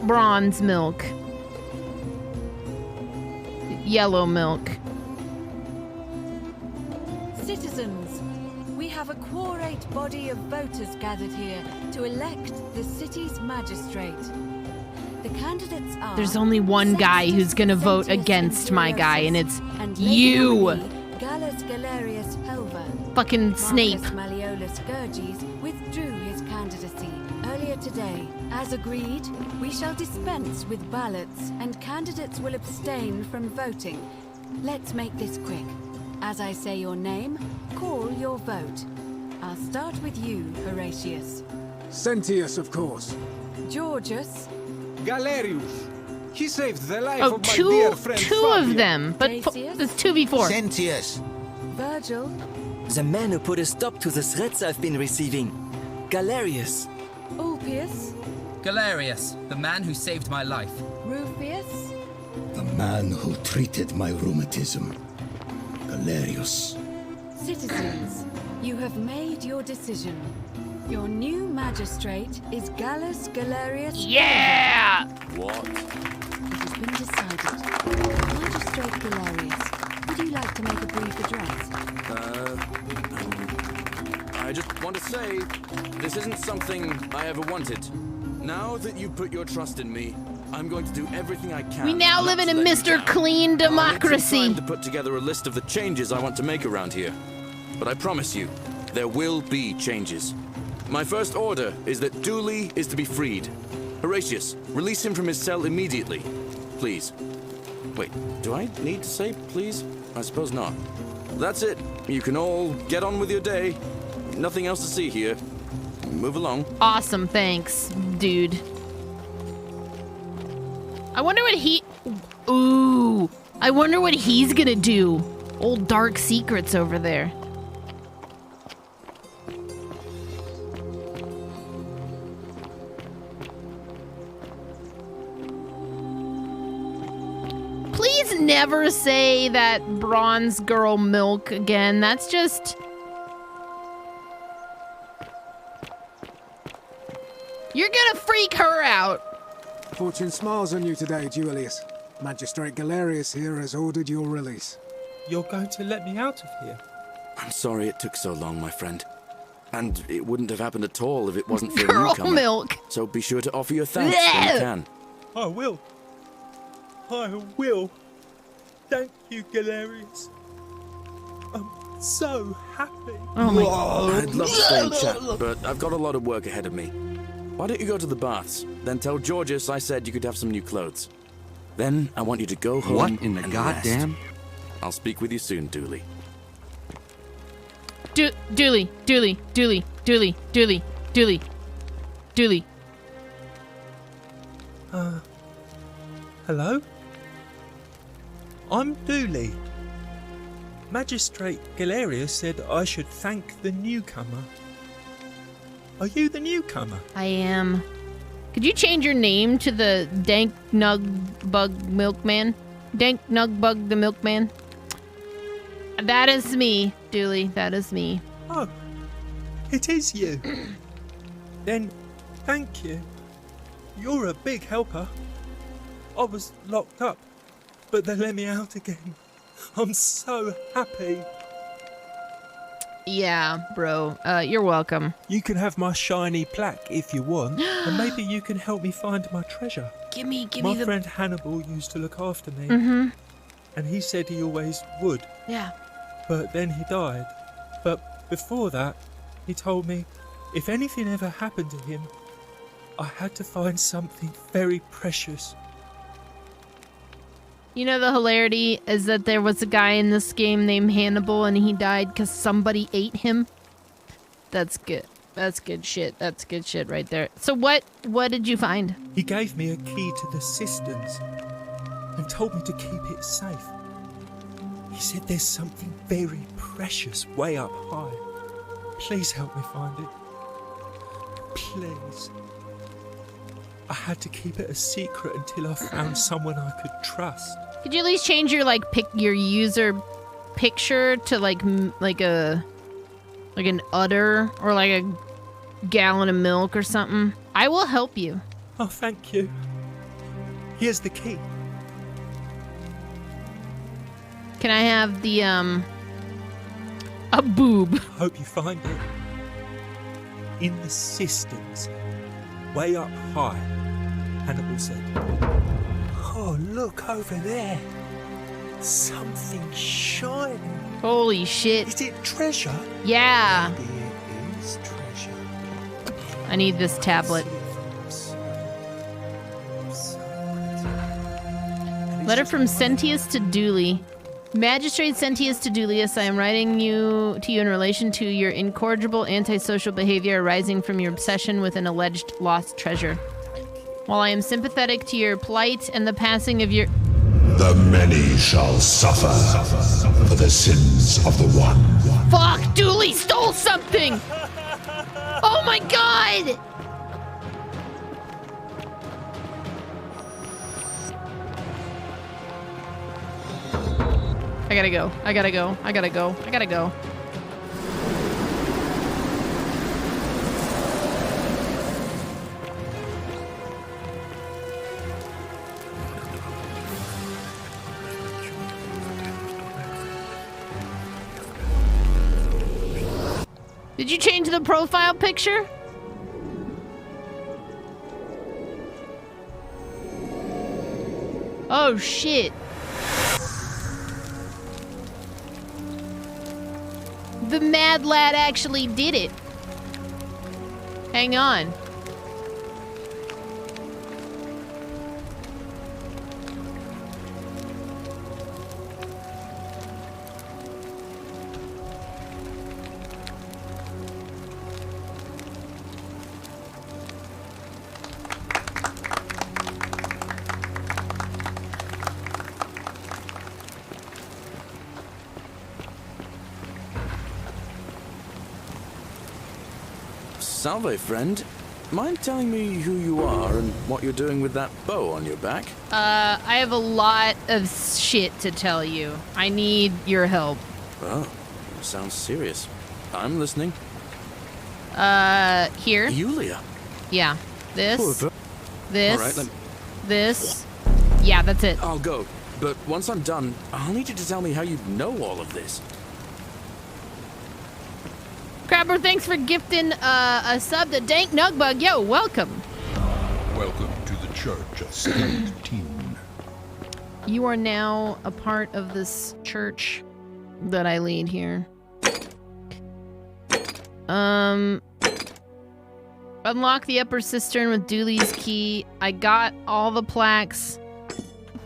Bronze milk. Yellow milk. Citizens, we have a quorate body of voters gathered here to elect the city's magistrate. The candidates are... There's only one guy who's gonna vote against my guy, and it's you! Gallus Galerius Helver. Fucking Snape. Marcus Malleolus Gurges withdrew his candidacy earlier today. As agreed, we shall dispense with ballots, and candidates will abstain from voting. Let's make this quick. As I say your name, call your vote. I'll start with you, Horatius. Sentius, of course. Georgius. Galerius. He saved the life Oh, of my dear friend two Fabia. of them, but it's 2v4. Sentius. Virgil. The man who put a stop to the threats I've been receiving. Galerius. Ulpius. Galerius, the man who saved my life. Rufius. The man who treated my rheumatism. Galerius. Citizens, you have made your decision. Your new magistrate is Gallus Galerius. Yeah! What? It has been decided. Magistrate Galerius, would you like to make a brief address? I just want to say, this isn't something I ever wanted. Now that you put your trust in me, I'm going to do everything I can. We now live in a Mr. Clean I'll need some democracy. time to put together a list of the changes I want to make around here. But I promise you, there will be changes. My first order is that Dooley is to be freed. Horatius, release him from his cell immediately. Please. Wait, do I need to say please? I suppose not. That's it. You can all get on with your day. Nothing else to see here. Move along. Awesome, thanks, dude. I wonder what he... Ooh. I wonder what he's gonna do. Old dark secrets over there. Please never say that bronze girl milk again. That's just... You're gonna freak her out. Fortune smiles on you today, Julius. Magistrate Galerius here has ordered your release. You're going to let me out of here? I'm sorry it took so long, my friend. And it wouldn't have happened at all if it wasn't for a Girl newcomer. milk. So be sure to offer your thanks when you can. I will. I will. Thank you, Galerius. I'm so happy. Oh my I'd love to stay and chat, but I've got a lot of work ahead of me. Why don't you go to the baths? Then tell Georgius I said you could have some new clothes. Then I want you to go home. What in the and goddamn? rest. I'll speak with you soon, Dooley. Dooley. Hello? I'm Dooley. Magistrate Galerius said I should thank the newcomer. Are you the newcomer? I am. Could you change your name to the Dank Nug Bug Milkman? Dank Nug Bug the Milkman? That is me, Dooley. That is me. Oh, it is you. Then, thank you. You're a big helper. I was locked up, but they let me out again. I'm so happy. Yeah, bro. You're welcome. You can have my shiny plaque if you want, and maybe you can help me find my treasure. Give me My the... friend Hannibal used to look after me, Mm-hmm. and he said he always would. Yeah. But then he died. But before that, he told me if anything ever happened to him, I had to find something very precious. You know, the hilarity is that there was a guy in this game named Hannibal and he died because somebody ate him. That's good. That's good shit. That's good shit right there. So what did you find? He gave me a key to the cisterns and told me to keep it safe. He said there's something very precious way up high. Please help me find it. Please. I had to keep it a secret until I found someone I could trust. Could you at least change your your user picture to like an udder or like a gallon of milk or something? I will help you. Oh, thank you. Here's the key. Can I have the a boob? Hope you find it. In the cisterns, way up high, Hannibal said. Oh, look over there. Something shining. Holy shit. Is it treasure? Yeah. Maybe it is treasure. I need this tablet. Letter from Sentius to Dooley. Magistrate Sentius to Dulius, I am writing to you in relation to your incorrigible antisocial behavior arising from your obsession with an alleged lost treasure. While I am sympathetic to your plight and the passing of your... The many shall suffer for the sins of the one. Fuck! Dooley stole something! Oh my god! I gotta go. I gotta go. Did you change the profile picture? Oh shit. The mad lad actually did it. Hang on. Salve, friend. Mind telling me who you are and what you're doing with that bow on your back? I have a lot of shit to tell you. I need your help. Oh, sounds serious. I'm listening. Here. Yulia. Yeah. This. This. All right, this. Yeah, that's it. I'll go. But once I'm done, I'll need you to tell me how you know all of this. Crabber, thanks for gifting a sub to Dank Nugbug. Yo, welcome. Welcome to the Church of Skinnedteen. You are now a part of this church that I lead here. Unlock the upper cistern with Dooley's key. I got all the plaques.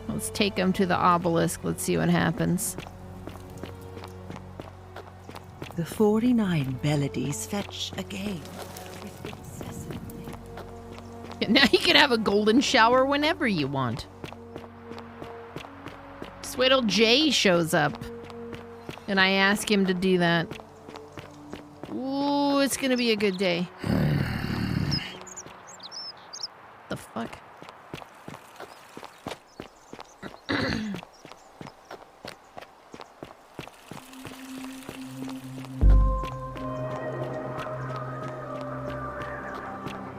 Let's take them to the obelisk. Let's see what happens. The 49 melodies fetch again. Now you can have a golden shower whenever you want. Just wait till Jay shows up. And I ask him to do that. Ooh, it's gonna be a good day. The fuck?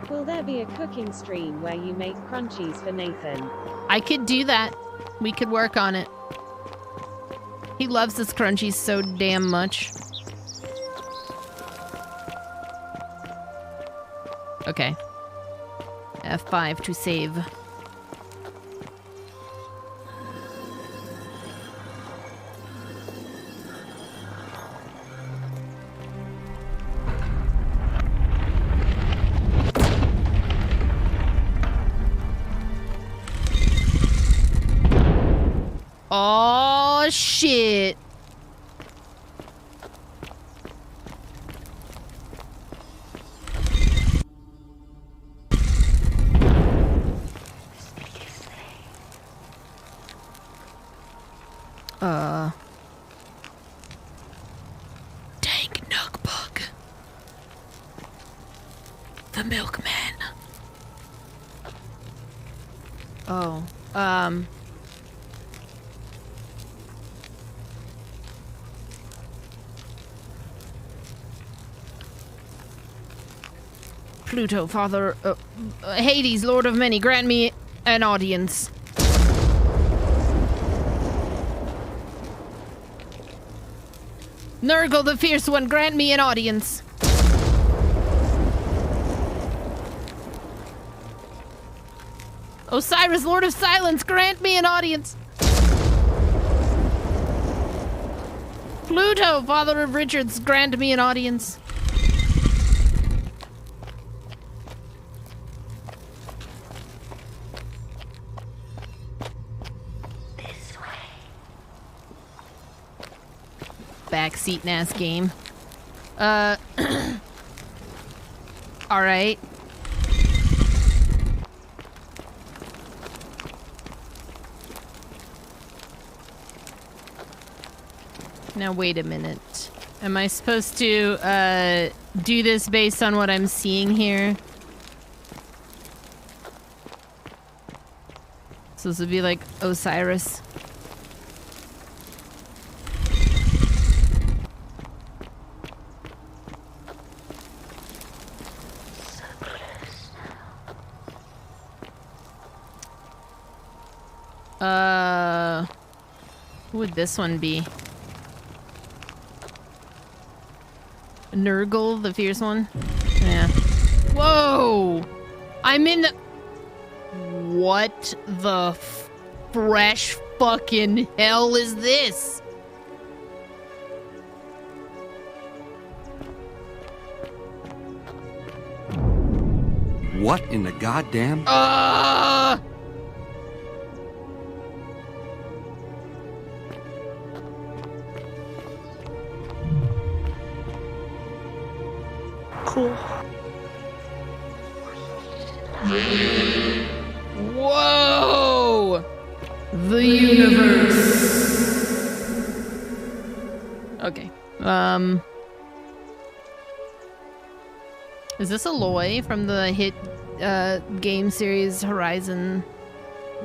Will there be a cooking stream where you make crunchies for Nathan? I could do that. We could work on it. He loves his crunchies so damn much. Okay. F5 to save. Oh, shit. Dank Nugbug. The milkman. Oh, Pluto, Father, Hades, Lord of Many, grant me an audience. Nurgle, the Fierce One, grant me an audience. Osiris, Lord of Silence, grant me an audience. Pluto, Father of Richards, grant me an audience. Backseat ass game. Alright. Now wait a minute. Am I supposed to do this based on what I'm seeing here? So this would be like Osiris. Who would this one be? Nurgle, the fierce one. Yeah. Whoa! I'm in the... What the fresh fucking hell is this? What in the goddamn? Cool. Whoa! The universe. Okay. Is this Aloy from the hit game series Horizon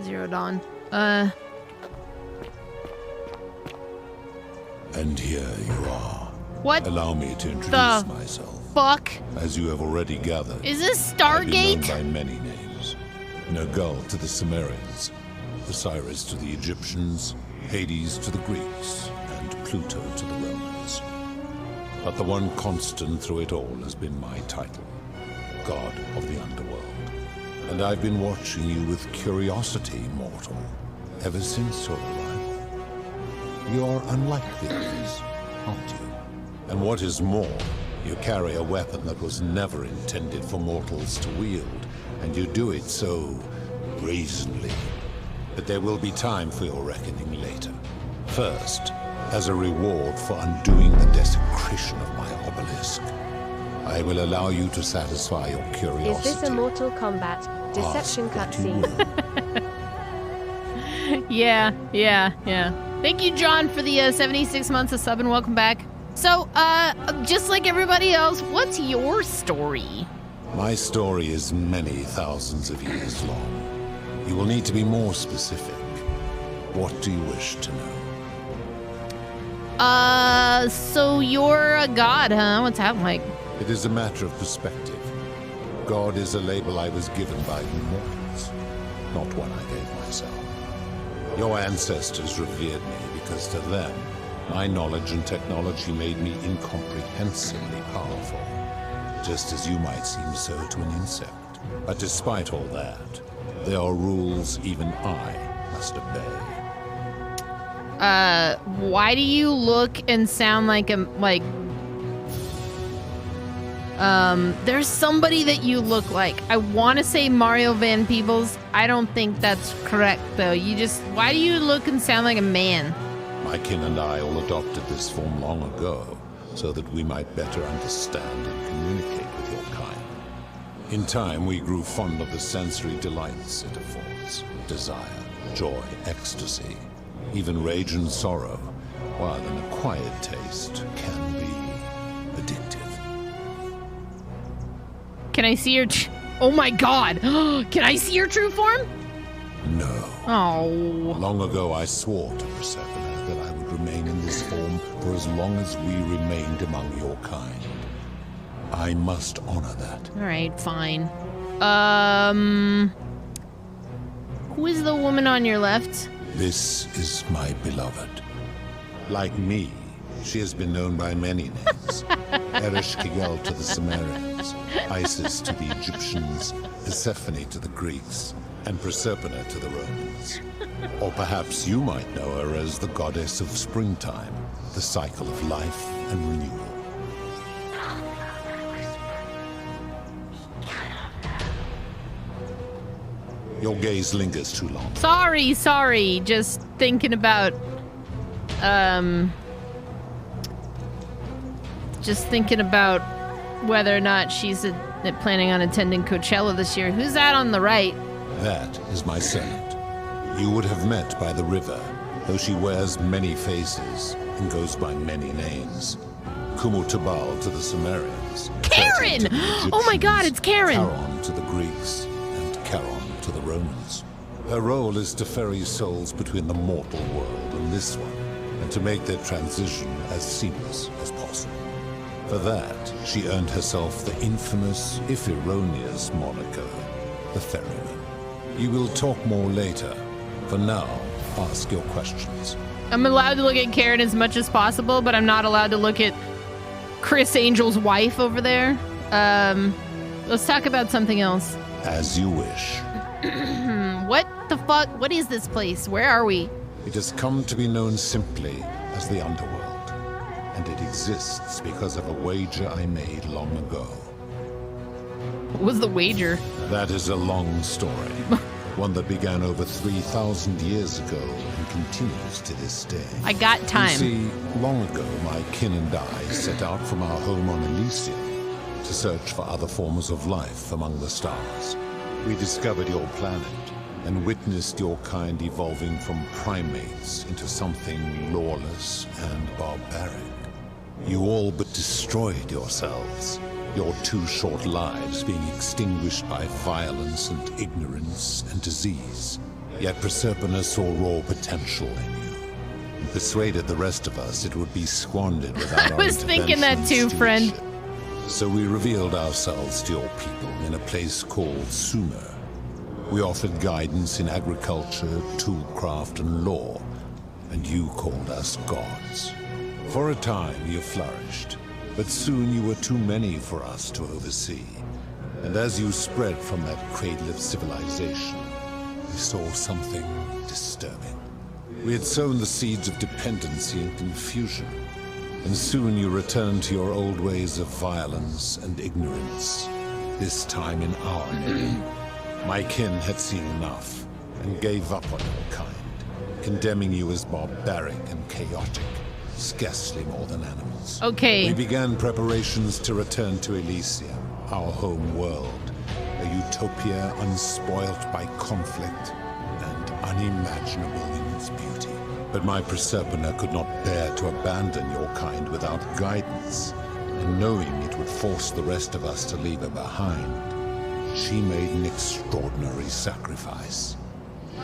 Zero Dawn? And here you are. What? Allow me to introduce the myself. Fuck. As you have already gathered. Is this I've been Stargate? known by many names. Nergal to the Sumerians, Osiris to the Egyptians, Hades to the Greeks, and Pluto to the Romans. But the one constant through it all has been my title, God of the Underworld. And I've been watching you with curiosity, mortal, ever since your arrival. You're unlike the others, aren't you? And what is more, you carry a weapon that was never intended for mortals to wield, and you do it so brazenly. But there will be time for your reckoning later. First, as a reward for undoing the desecration of my obelisk, I will allow you to satisfy your curiosity. Is this a Mortal Kombat deception cutscene? Yeah. Thank you, John, for the 76 months of sub, and welcome back. So, just like everybody else, what's your story? My story is many thousands of years long. You will need to be more specific. What do you wish to know? So you're a god, huh? What's that like? It is a matter of perspective. God is a label I was given by the mortals, not one I gave myself. Your ancestors revered me because to them, my knowledge and technology made me incomprehensibly powerful, just as you might seem so to an insect. But despite all that, there are rules even I must obey. Why do you look and sound like there's somebody that you look like. I want to say Mario Van Peebles. I don't think that's correct, though. Why do you look and sound like a man? My kin and I all adopted this form long ago, so that we might better understand and communicate with your kind. In time, we grew fond of the sensory delights it affords. Desire, joy, ecstasy, even rage and sorrow, while an acquired taste can be addictive. Can I see your... Oh my god! Can I see your true form? No. Oh. Long ago, I swore to Persephone that I would remain in this form for as long as we remained among your kind. I must honor that. Alright, fine. Who is the woman on your left? This is my beloved. Like me, she has been known by many names. Ereshkigal to the Sumerians, Isis to the Egyptians, Persephone to the Greeks, and Proserpina to the Romans. Or perhaps you might know her as the goddess of springtime, the cycle of life and renewal. Your gaze lingers too long. Sorry. Just thinking about, whether or not she's planning on attending Coachella this year. Who's that on the right? That is my Senate. You would have met by the river, though she wears many faces and goes by many names. Kumutabal to the Sumerians. Karen! Oh my god, it's Karen! Charon to the Greeks, and Charon to the Romans. Her role is to ferry souls between the mortal world and this one, and to make their transition as seamless as possible. For that, she earned herself the infamous, if erroneous, moniker, the Ferryman. You will talk more later. For now, ask your questions. I'm allowed to look at Karen as much as possible, but I'm not allowed to look at Chris Angel's wife over there. Let's talk about something else. As you wish. What the fuck? What is this place? Where are we? It has come to be known simply as the Underworld, and it exists because of a wager I made long ago. What was the wager? That is a long story. One that began over 3,000 years ago and continues to this day. I got time. You see, long ago, my kin and I set out from our home on Elysium to search for other forms of life among the stars. We discovered your planet and witnessed your kind evolving from primates into something lawless and barbaric. You all but destroyed yourselves, your 2 short lives being extinguished by violence and ignorance and disease. Yet Proserpina saw raw potential in you and persuaded the rest of us it would be squandered without I was thinking that too, friend. So we revealed ourselves to your people in a place called Sumer. We offered guidance in agriculture, toolcraft, and law, and you called us gods. For a time you flourished, but soon you were too many for us to oversee. And as you spread from that cradle of civilization, we saw something disturbing. We had sown the seeds of dependency and confusion, and soon you returned to your old ways of violence and ignorance, this time in our name. My kin had seen enough, and gave up on your kind, condemning you as barbaric and chaotic, scarcely more than animals. Okay. We began preparations to return to Elysium, our home world, a utopia unspoilt by conflict and unimaginable in its beauty. But my Proserpina could not bear to abandon your kind without guidance, and knowing it would force the rest of us to leave her behind, she made an extraordinary sacrifice.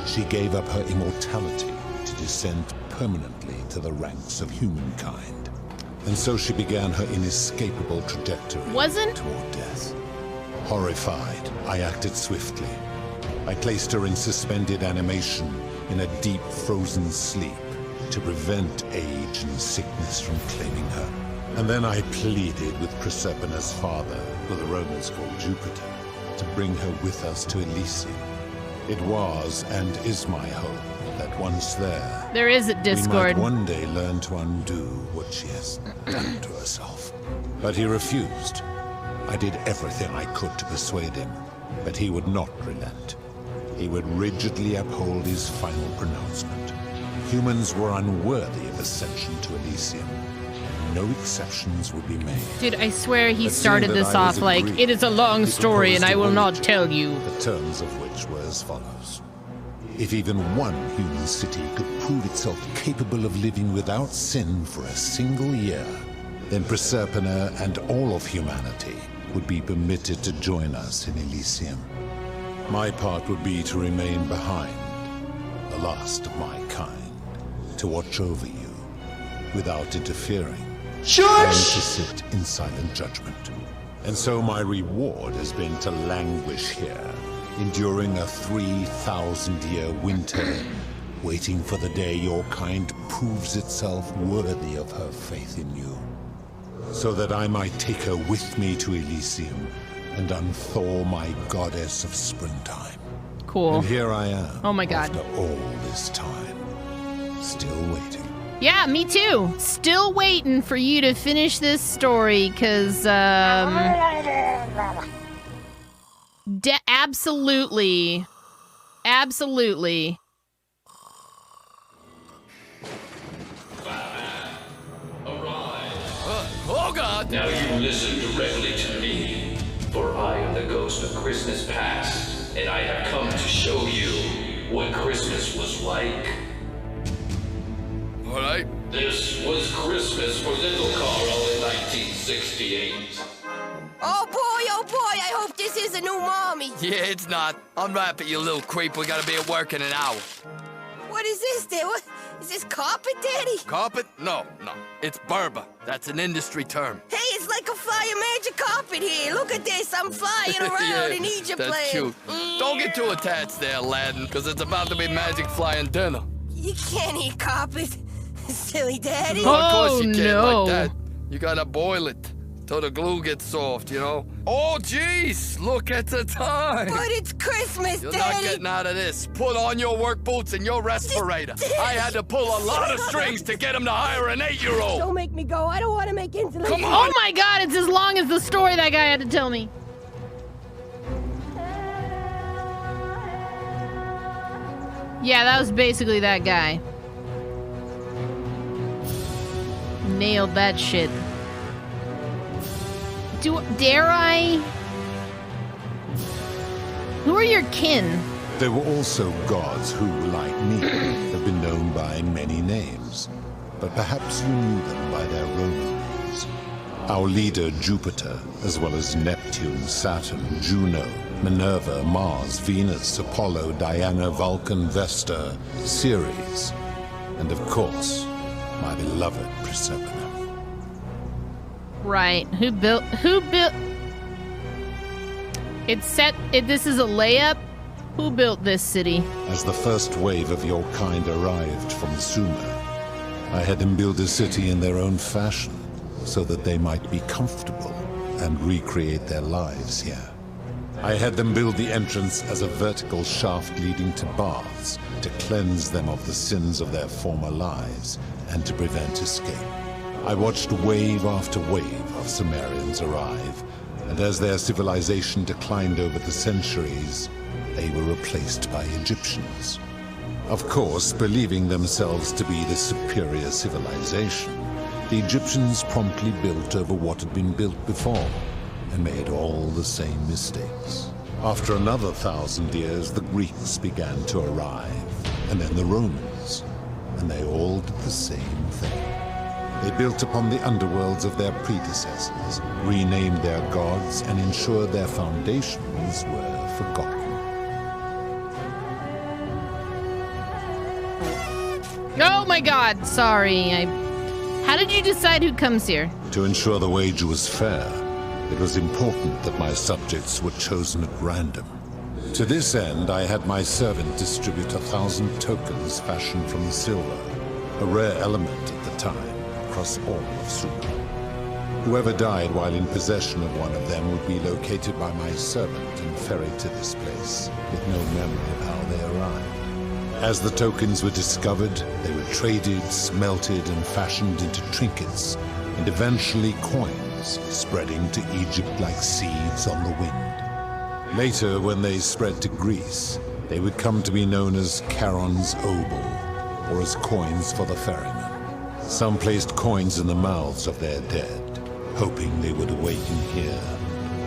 She gave up her immortality to descend permanently to the ranks of humankind. And so she began her inescapable trajectory toward death. Horrified, I acted swiftly. I placed her in suspended animation in a deep frozen sleep to prevent age and sickness from claiming her. And then I pleaded with Proserpina's father, who the Romans called Jupiter, to bring her with us to Elysium. It was and is my hope that once there, there is a Discord. We might one day learn to undo what she has done to herself. But he refused. I did everything I could to persuade him, but he would not relent. He would rigidly uphold his final pronouncement. Humans were unworthy of ascension to Elysium. No exceptions would be made. Dude, I swear he started this off like, it is a long story and I will not tell you. The terms of which were as follows. If even one human city could prove itself capable of living without sin for a single year, then Proserpina and all of humanity would be permitted to join us in Elysium. My part would be to remain behind, the last of my kind, to watch over you without interfering. And to sit in silent judgment. And so my reward has been to languish here, enduring a 3,000-year winter, waiting for the day your kind proves itself worthy of her faith in you, so that I might take her with me to Elysium and unthaw my goddess of springtime. Cool. And here I am. Oh my god. After all this time, still waiting. Yeah, me too. Still waiting for you to finish this story, because, absolutely. Absolutely. Oh, God! Now you listen directly to me, for I am the ghost of Christmas past, and I have come to show you what Christmas was like. All right. This was Christmas for little Carl in 1968. Oh boy, I hope this is a new mommy. Yeah, it's not. Unwrap it, you little creep. We gotta be at work in an hour. What is this, Dad? What, is this carpet, Daddy? Carpet? No. It's Berber. That's an industry term. Hey, it's like a flying magic carpet here. Look at this. I'm flying around in Egypt that's land. Cute. Don't get too attached there, Aladdin, because it's about to be magic flying dinner. You can't eat carpet. Silly Daddy. Of course you can't like that. You gotta boil it till the glue gets soft, you know? Oh, jeez! Look at the time! But it's Christmas, You're Daddy! not getting out of this. Put on your work boots and your respirator. I had to pull a lot of strings to get him to hire an 8-year-old. Don't make me go. I don't want to make insulin. Come on! Oh my god, it's as long as the story that guy had to tell me. Yeah, that was basically that guy. Nailed that shit. Dare I? Who are your kin? There were also gods who, like me, have been known by many names. But perhaps you knew them by their Roman names. Our leader, Jupiter, as well as Neptune, Saturn, Juno, Minerva, Mars, Venus, Apollo, Diana, Vulcan, Vesta, Ceres, and of course, my beloved Persephone. Right. Who built It's set this is a layup. Who built this city? As the first wave of your kind arrived from Sumer, I had them build a city in their own fashion, so that they might be comfortable and recreate their lives here. I had them build the entrance as a vertical shaft leading to baths, to cleanse them of the sins of their former lives, and to prevent escape. I watched wave after wave of Sumerians arrive, and as their civilization declined over the centuries, they were replaced by Egyptians. Of course, believing themselves to be the superior civilization, the Egyptians promptly built over what had been built before, and made all the same mistakes. After another 1,000 years, the Greeks began to arrive, and then the Romans, and they all did the same thing. They built upon the underworlds of their predecessors, renamed their gods, and ensured their foundations were forgotten. Oh my god, sorry. How did you decide who comes here? To ensure the wager was fair, it was important that my subjects were chosen at random. To this end, I had my servant distribute 1,000 tokens fashioned from silver, a rare element at the time, across all of Sumer. Whoever died while in possession of one of them would be located by my servant and ferried to this place, with no memory of how they arrived. As the tokens were discovered, they were traded, smelted, and fashioned into trinkets, and eventually coins, spreading to Egypt like seeds on the wind. Later, when they spread to Greece, they would come to be known as Charon's obol, or as coins for the ferryman. Some placed coins in the mouths of their dead, hoping they would awaken here,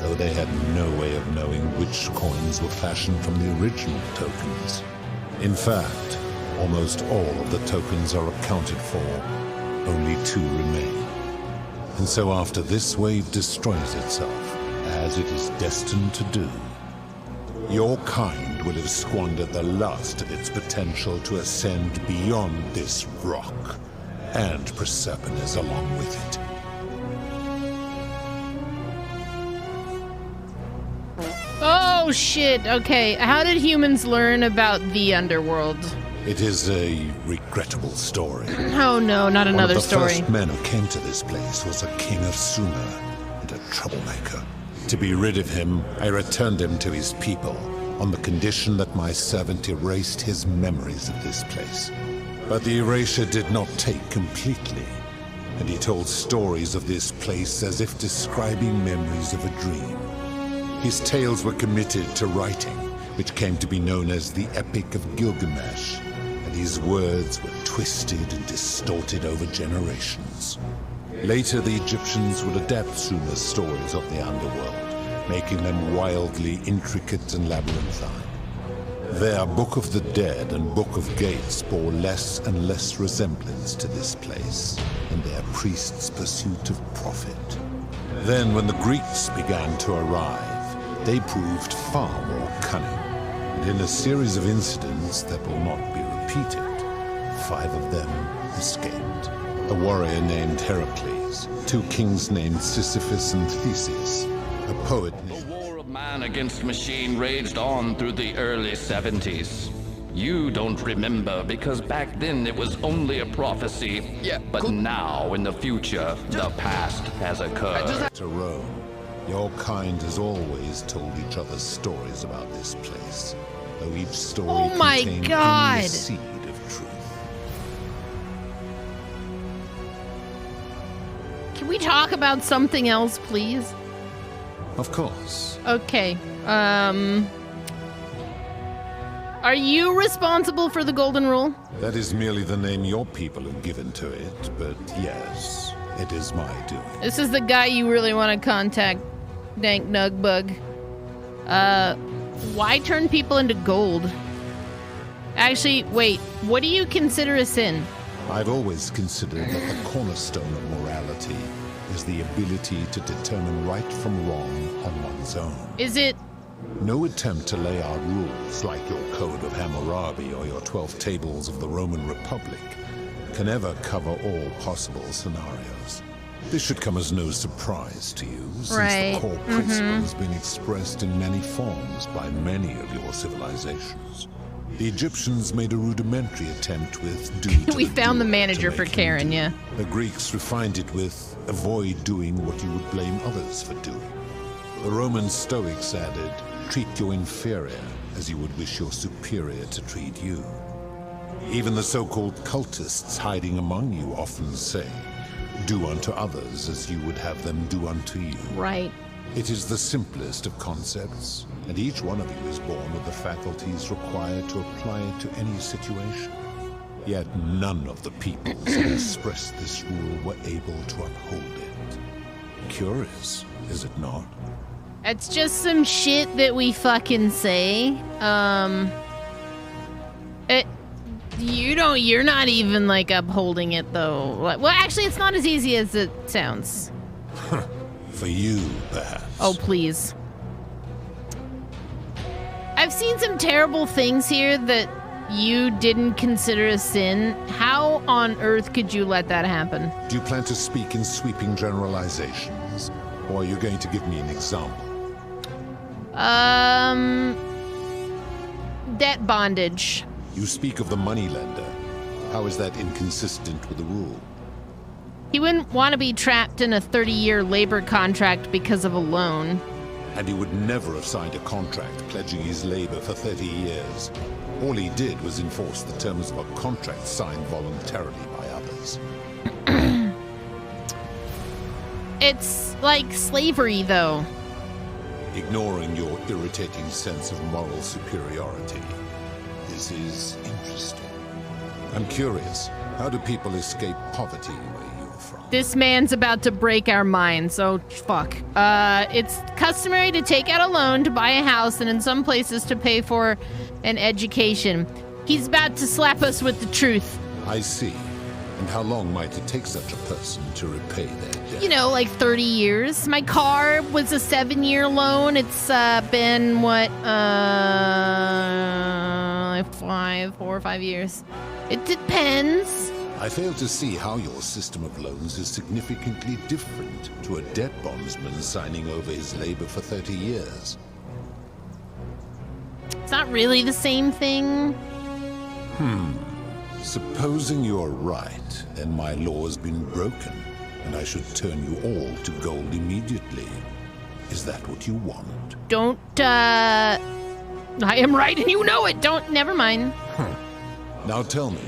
though they had no way of knowing which coins were fashioned from the original tokens. In fact, almost all of the tokens are accounted for. Only 2 remain. And so after this wave destroys itself, as it is destined to do, your kind will have squandered the last of its potential to ascend beyond this rock, and Persephone is along with it. Oh shit, okay. How did humans learn about the underworld? It is a regrettable story. Oh no, not another story. One of the first men who came to this place was a king of Sumer, and a troublemaker. To be rid of him, I returned him to his people, on the condition that my servant erased his memories of this place. But the erasure did not take completely, and he told stories of this place as if describing memories of a dream. His tales were committed to writing, which came to be known as the Epic of Gilgamesh, and his words were twisted and distorted over generations. Later, the Egyptians would adapt Sumer's stories of the underworld, making them wildly intricate and labyrinthine. Their Book of the Dead and Book of Gates bore less and less resemblance to this place, and their priests' pursuit of profit. Then, when the Greeks began to arrive, they proved far more cunning, and in a series of incidents that will not be repeated, 5 of them escaped. A warrior named Heracles, 2 kings named Sisyphus and Theseus, a poet named... The war of man against machine raged on through the early 70s. You don't remember because back then it was only a prophecy. Yeah, but now in the future, the past has occurred. To Rome, your kind has always told each other stories about this place, though each story Oh my contained God. only a seed of truth. Can we talk about something else, please? Of course. Okay. Are you responsible for the Golden Rule? That is merely the name your people have given to it, but yes, it is my doing. This is the guy you really want to contact, Dank Nugbug. Why turn people into gold? Actually, wait, what do you consider a sin? I've always considered that the cornerstone of morality is the ability to determine right from wrong on one's own. Is it? No attempt to lay out rules like your Code of Hammurabi or your 12 Tables of the Roman Republic can ever cover all possible scenarios. This should come as no surprise to you, since Right. the core principle has been expressed in many forms by many of your civilizations. The Egyptians made a rudimentary attempt with do to We the found the doer manager to for make him Karen, do. yeah. The Greeks refined it with avoid doing what you would blame others for doing. The Roman Stoics added, treat your inferior as you would wish your superior to treat you. Even the so-called cultists hiding among you often say, do unto others as you would have them do unto you. Right. It is the simplest of concepts, and each one of you is born with the faculties required to apply it to any situation. Yet none of the peoples that expressed this rule were able to uphold it. Curious, is it not? It's just some shit that we fucking say. You're not even like upholding it though. Well, actually, it's not as easy as it sounds. For you, perhaps. Oh, please. I've seen some terrible things here that you didn't consider a sin. How on earth could you let that happen? Do you plan to speak in sweeping generalizations, or are you going to give me an example? Debt bondage. You speak of the moneylender. How is that inconsistent with the rule? He wouldn't want to be trapped in a 30-year labor contract because of a loan. And he would never have signed a contract pledging his labor for 30 years. All he did was enforce the terms of a contract signed voluntarily by others. It's like slavery, though. Ignoring your irritating sense of moral superiority. This is interesting. I'm curious, how do people escape poverty where you're from? This man's about to break our minds, so fuck. It's customary to take out a loan to buy a house and in some places to pay for an education. He's about to slap us with the truth. I see. And how long might it take such a person to repay their debt? You know, like 30 years. My car was a 7-year loan. It's been, what, 4 or 5 years. It depends. I fail to see how your system of loans is significantly different to a debt bondsman signing over his labor for 30 years. It's not really the same thing. Supposing you're right, then my law has been broken, and I should turn you all to gold immediately. Is that what you want? Don't, I am right and you know it. Never mind. Now tell me,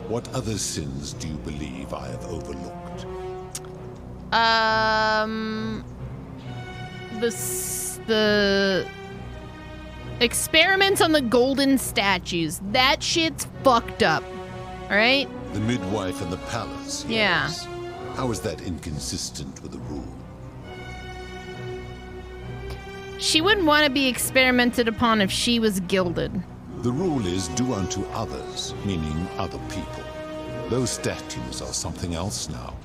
what other sins do you believe I have overlooked? The experiments on the golden statues. That shit's fucked up. All right? The midwife and the palace. Yeah. Yes. How is that inconsistent with the rule? She wouldn't want to be experimented upon if she was gilded. The rule is do unto others, meaning other people. Those statues are something else now.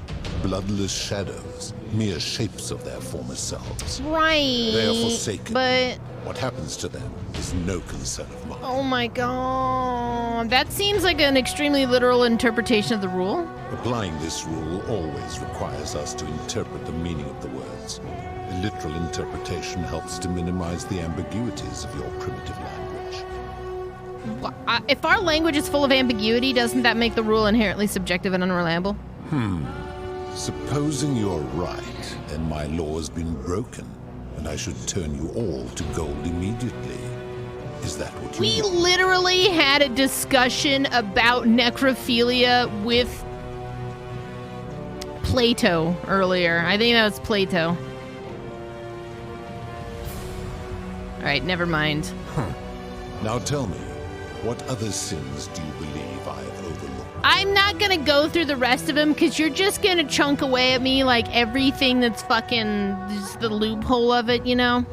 Bloodless shadows, mere shapes of their former selves. Right. They are forsaken. But what happens to them is no concern of mine. oh my god. That seems like an extremely literal interpretation of the rule. Applying this rule always requires us to interpret the meaning of the words. A literal interpretation helps to minimize the ambiguities of your primitive language. If our language is full of ambiguity, doesn't that make the rule inherently subjective and unreliable? Supposing you're right, then my law has been broken, and I should turn you all to gold immediately. Is that what you We want? literally had a discussion about necrophilia with Plato earlier. I think that was Plato. Alright, never mind. Now tell me, what other sins do you believe I've overlooked? I'm not gonna go through the rest of them because you're just gonna chunk away at me like everything that's fucking just the loophole of it, you know?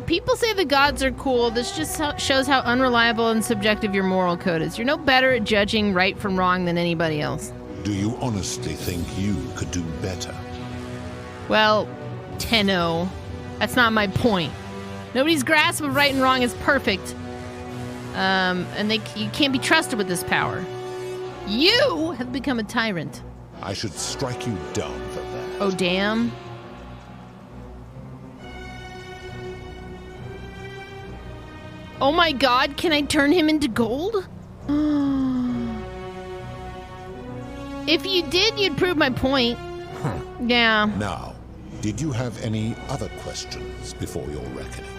People say the gods are cool. This just shows how unreliable and subjective your moral code is. You're no better at judging right from wrong than anybody else. Do you honestly think you could do better? Well, Tenno, that's not my point. Nobody's grasp of right and wrong is perfect. And you can't be trusted with this power. You have become a tyrant. I should strike you down for that. Oh, damn. Oh my god, can I turn him into gold? If you did, you'd prove my point. Yeah. Now, did you have any other questions before your reckoning?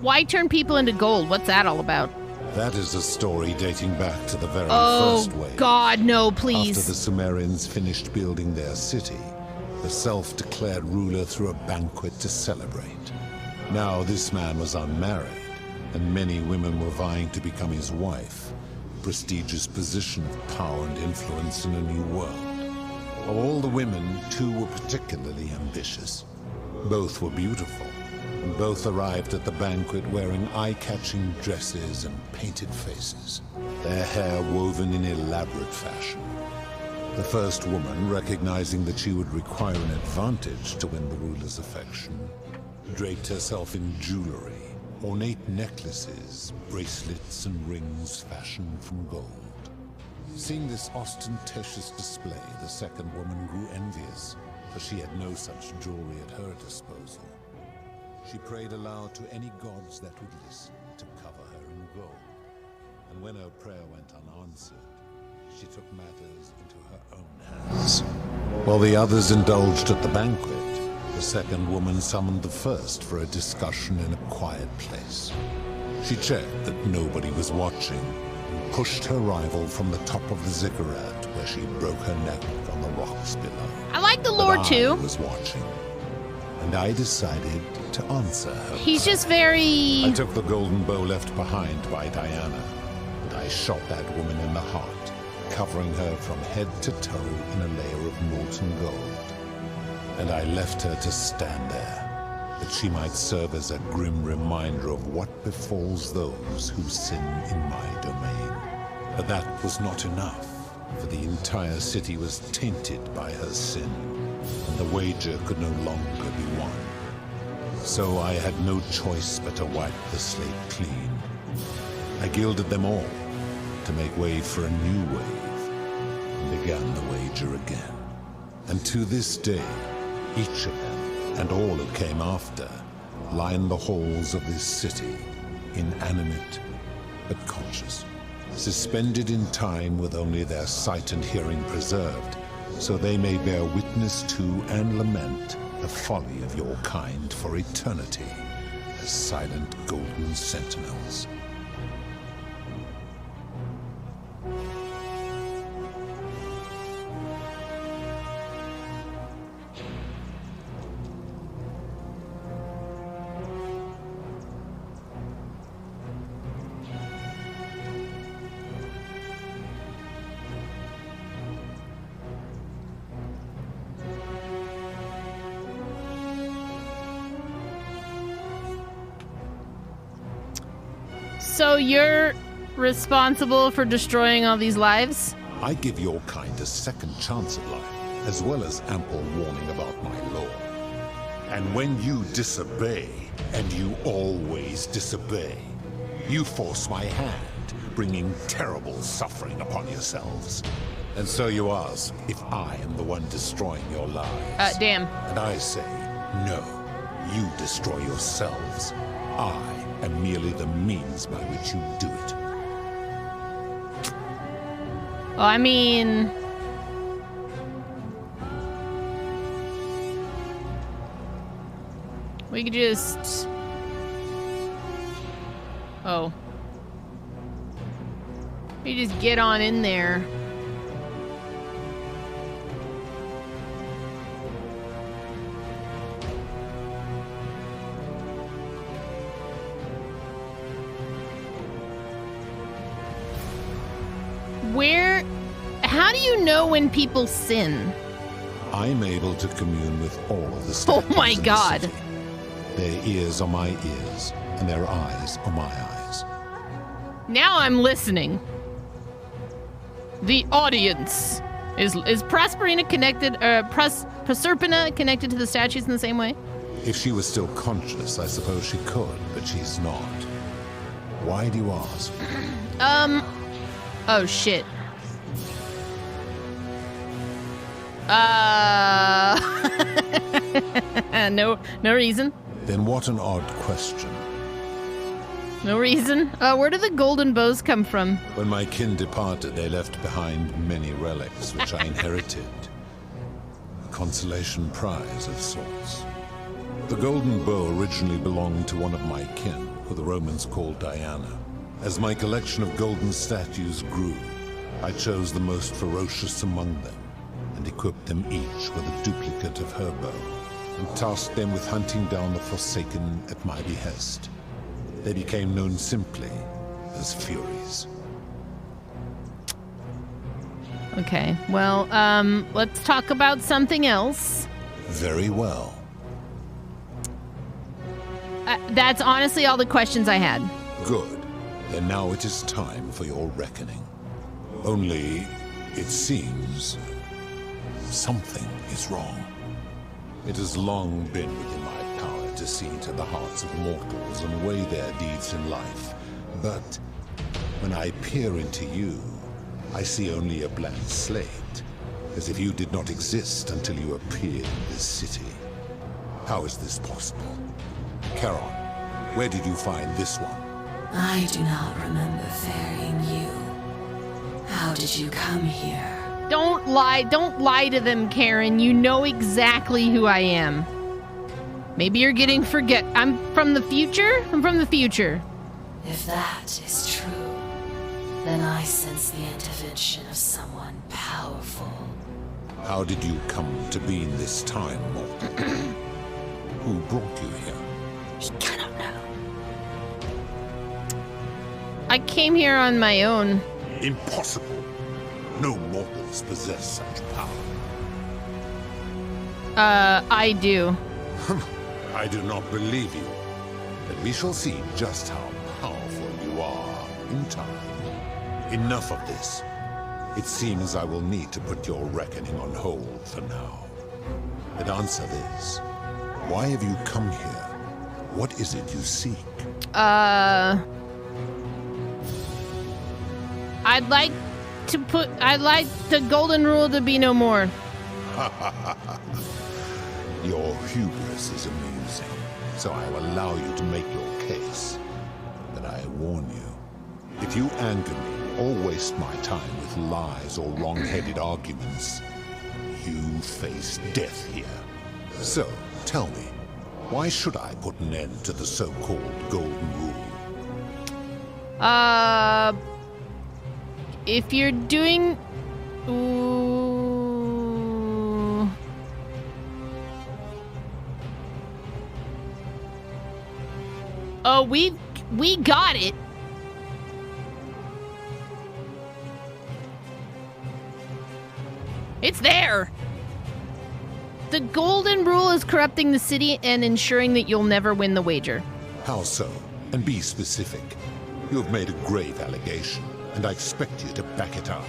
Why turn people into gold? What's that all about? That is a story dating back to the very Oh, first wave. God, no, please. After the Sumerians finished building their city, the self-declared ruler threw a banquet to celebrate. Now this man was unmarried, and many women were vying to become his wife, a prestigious position of power and influence in a new world. Of all the women, 2 were particularly ambitious. Both were beautiful, and both arrived at the banquet wearing eye-catching dresses and painted faces, their hair woven in elaborate fashion. The first woman, recognizing that she would require an advantage to win the ruler's affection, draped herself in jewelry, ornate necklaces, bracelets, and rings fashioned from gold. Seeing this ostentatious display, the second woman grew envious, for she had no such jewelry at her disposal. She prayed aloud to any gods that would listen to cover her in gold. And when her prayer went unanswered, she took matters into her own hands. While the others indulged at the banquet, the second woman summoned the first for a discussion in a quiet place. She checked that nobody was watching and pushed her rival from the top of the ziggurat, where she broke her neck on the rocks below. I like the lore too. I was watching, and I decided to answer her. He's just very... I took the golden bow left behind by Diana, and I shot that woman in the heart, covering her from head to toe in a layer of molten gold. And I left her to stand there, that she might serve as a grim reminder of what befalls those who sin in my domain. But that was not enough, for the entire city was tainted by her sin, and the wager could no longer be won. So I had no choice but to wipe the slate clean. I gilded them all to make way for a new wave, and began the wager again. And to this day, each of them, and all who came after, line the halls of this city, inanimate but conscious, suspended in time with only their sight and hearing preserved, so they may bear witness to and lament the folly of your kind for eternity, as silent golden sentinels. So you're responsible for destroying all these lives? I give your kind a second chance at life, as well as ample warning about my law. And when you disobey, and you always disobey, you force my hand, bringing terrible suffering upon yourselves. And so you ask if I am the one destroying your lives. Damn. And I say, no, You destroy yourselves. I am merely the means by which you do it. Oh, I mean... we could just... Oh. We just get on in there. Where... how do you know when people sin? I'm able to commune with all of the Oh statues my in the god. city. Their ears are my ears, and their eyes are my eyes. Now I'm listening. The audience. Is Proserpina connected, Proserpina connected to the statues in the same way? If she was still conscious, I suppose she could, but she's not. Why do you ask? Oh shit. No reason. Then what an odd question. No reason. Where did the golden bows come from? When my kin departed, they left behind many relics, which I inherited. A consolation prize of sorts. The golden bow originally belonged to one of my kin, who the Romans called Diana. As my collection of golden statues grew, I chose the most ferocious among them, and equipped them each with a duplicate of her bow, and tasked them with hunting down the Forsaken at my behest. They became known simply as Furies. Okay, well, let's talk about something else. Very well. That's honestly all the questions I had. Good. Then now it is time for your reckoning. Only, it seems, something is wrong. It has long been within my power to see into the hearts of mortals and weigh their deeds in life. But when I peer into you, I see only a blank slate, as if you did not exist until you appeared in this city. How is this possible? Charon, where did you find this one? I do not remember ferrying you. How did you come here? Don't lie to them, Karen. You know exactly who I am. Maybe you're getting I'm from the future? I'm from the future. If that is true, then I sense the intervention of someone powerful. How did you come to be in this time, mortal? Who brought you here? He cannot know. I came here on my own. Impossible. No mortals possess such power. I do. I do not believe you. But we shall see just how powerful you are in time. Enough of this. It seems I will need to put your reckoning on hold for now. But answer this. Why have you come here? What is it you seek? I'd like the golden rule to be no more. Your hubris is amusing, so I will allow you to make your case. But I warn you, if you anger me or waste my time with lies or wrong-headed arguments, you face death here. So, tell me, why should I put an end to the so-called golden rule? If you're doing... Ooh. Oh, we got it. It's there. The golden rule is corrupting the city and ensuring that you'll never win the wager. How so? And be specific. You have made a grave allegation, and I expect you to back it up.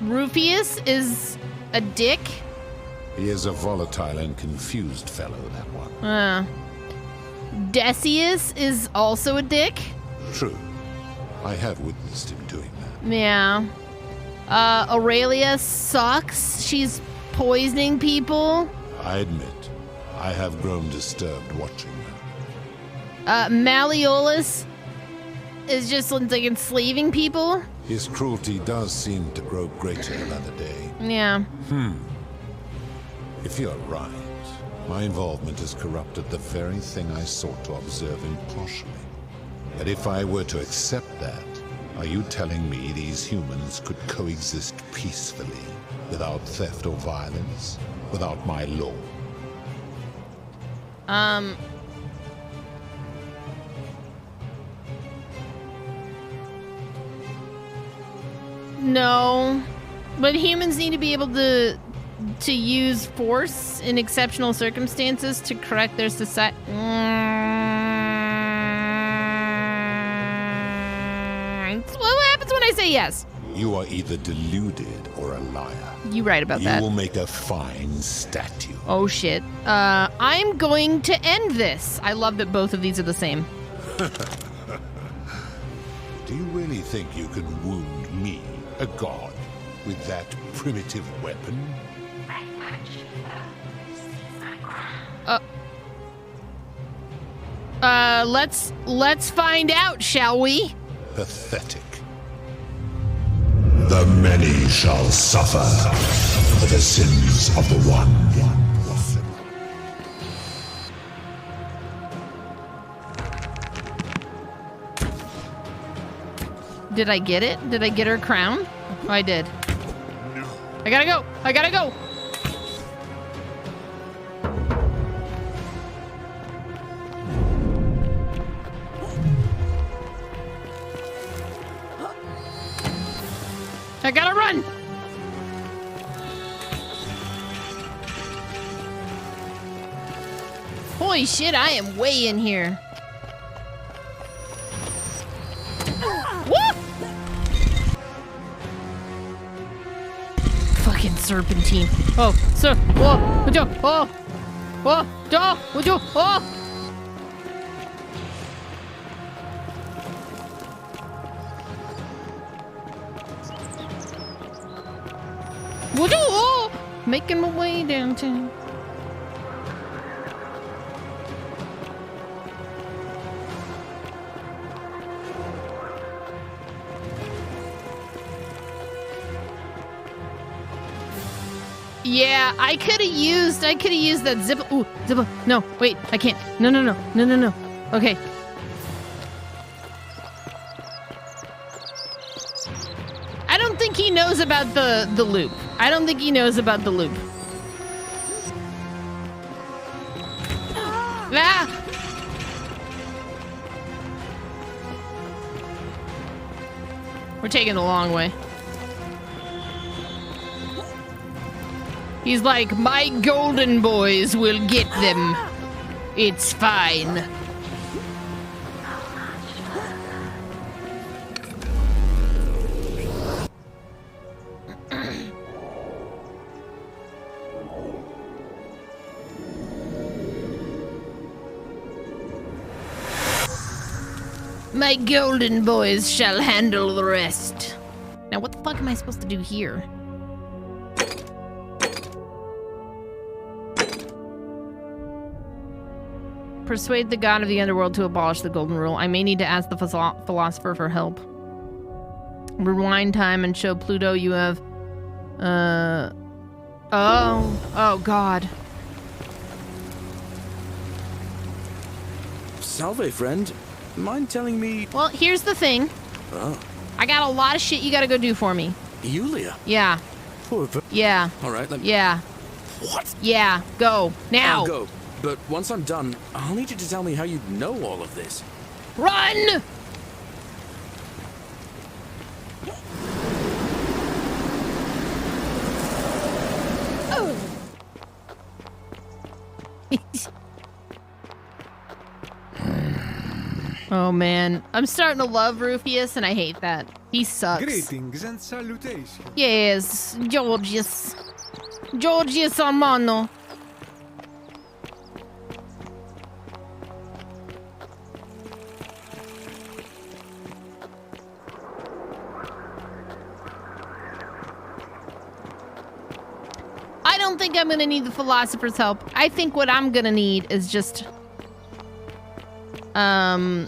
Rufius is a dick. He is a volatile and confused fellow, that one. Decius is also a dick. True. I have witnessed him doing that. Yeah. Aurelia sucks. She's poisoning people. I admit, I have grown disturbed watching her. Malleolus is just like enslaving people. His cruelty does seem to grow greater another day. Yeah. If you're right, my involvement has corrupted the very thing I sought to observe impartially. But if I were to accept that, are you telling me these humans could coexist peacefully, without theft or violence, without my law? No. But humans need to be able to use force in exceptional circumstances to correct their society. What happens when I say yes? You are either deluded or a liar. You right about that. You will make a fine statue. Oh shit. I'm going to end this. I love that both of these are the same. Do you really think you can wound me, a god, with that primitive weapon? Let's find out, shall we? Pathetic. The many shall suffer for the sins of the one. Did I get it? Did I get her crown? Oh, I did. I gotta go. I gotta go. I gotta run. Holy shit, I am way in here. Woo! Fucking serpentine. Oh, sir. Oh, would you? Oh, oh, would you? Oh. Would you? Oh, making my way downtown. Yeah, I could have used that zip. Ooh, zip. No, wait, I can't. No. Okay. I don't think he knows about the loop. I don't think he knows about the loop. Ah! We're taking the long way. He's like, my golden boys will get them. It's fine. My golden boys shall handle the rest. Now, what the fuck am I supposed to do here? Persuade the god of the underworld to abolish the golden rule. I may need to ask the philosopher for help. Rewind time and show Pluto you have... Oh, God. Salve, friend. Mind telling me... Well, here's the thing. Oh. I got a lot of shit you gotta go do for me. Yulia? Yeah. Yeah. Alright, let me... Yeah. What? Yeah, go. Now. I'll go. But once I'm done, I'll need you to tell me how you know all of this. Run! Oh man, I'm starting to love Rufius and I hate that. He sucks. Greetings and salutations. Yes, Georgius. Georgius Armano. I don't think I'm gonna need the philosopher's help. I think what I'm gonna need is just... well,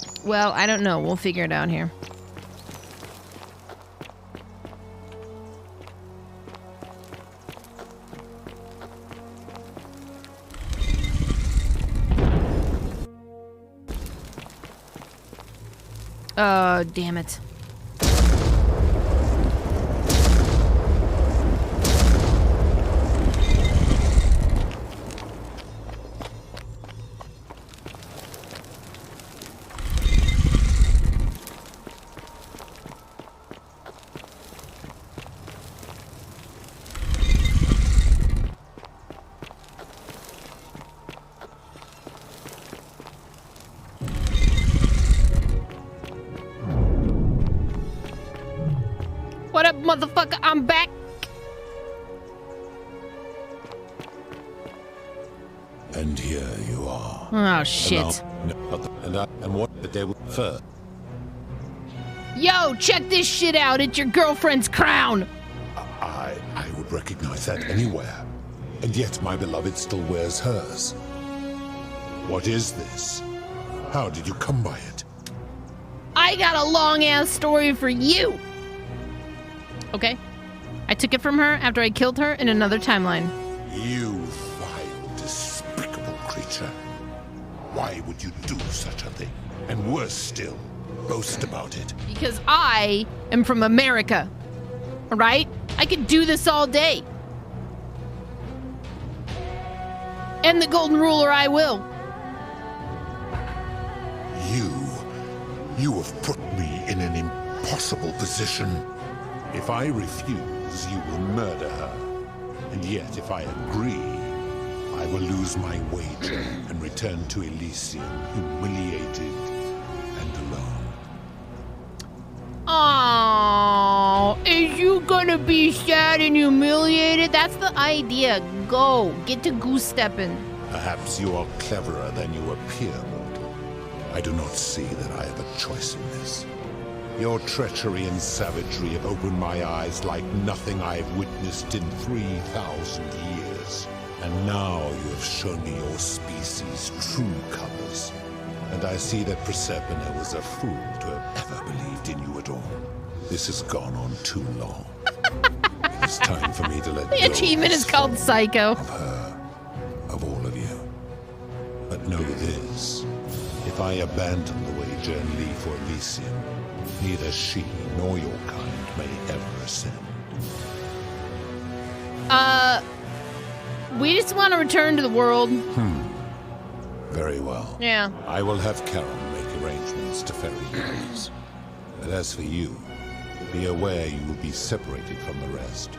I don't know. We'll figure it out here. Oh, damn it. What up, motherfucker? I'm back. And here you are. Oh, shit. And what the day first? Yo, check this shit out. It's your girlfriend's crown. I would recognize that anywhere. And yet my beloved still wears hers. What is this? How did you come by it? I got a long-ass story for you. Okay. I took it from her after I killed her in another timeline. You vile, despicable creature. Why would you do such a thing? And worse still, boast about it. Because I am from America. Alright? I could do this all day. And the golden ruler, I will. You have put me in an impossible position. If I refuse, you will murder her. And yet, if I agree, I will lose my wager and return to Elysium humiliated and alone. Aww, is you gonna be sad and humiliated? That's the idea. Go, get to goose-stepping. Perhaps you are cleverer than you appear, mortal. I do not see that I have a choice in this. Your treachery and savagery have opened my eyes like nothing I have witnessed in 3,000 years. And now you have shown me your species' true colors. And I see that Proserpina was a fool to have ever believed in you at all. This has gone on too long. It is time for me to let go. The achievement is called Psycho. Of her, of all of you. But know this. If I abandon the wager and leave for Elysium, neither she nor your kind may ever ascend. We just want to return to the world. Very well. Yeah. I will have Karen make arrangements to ferry you guys. But as for you, be aware you will be separated from the rest.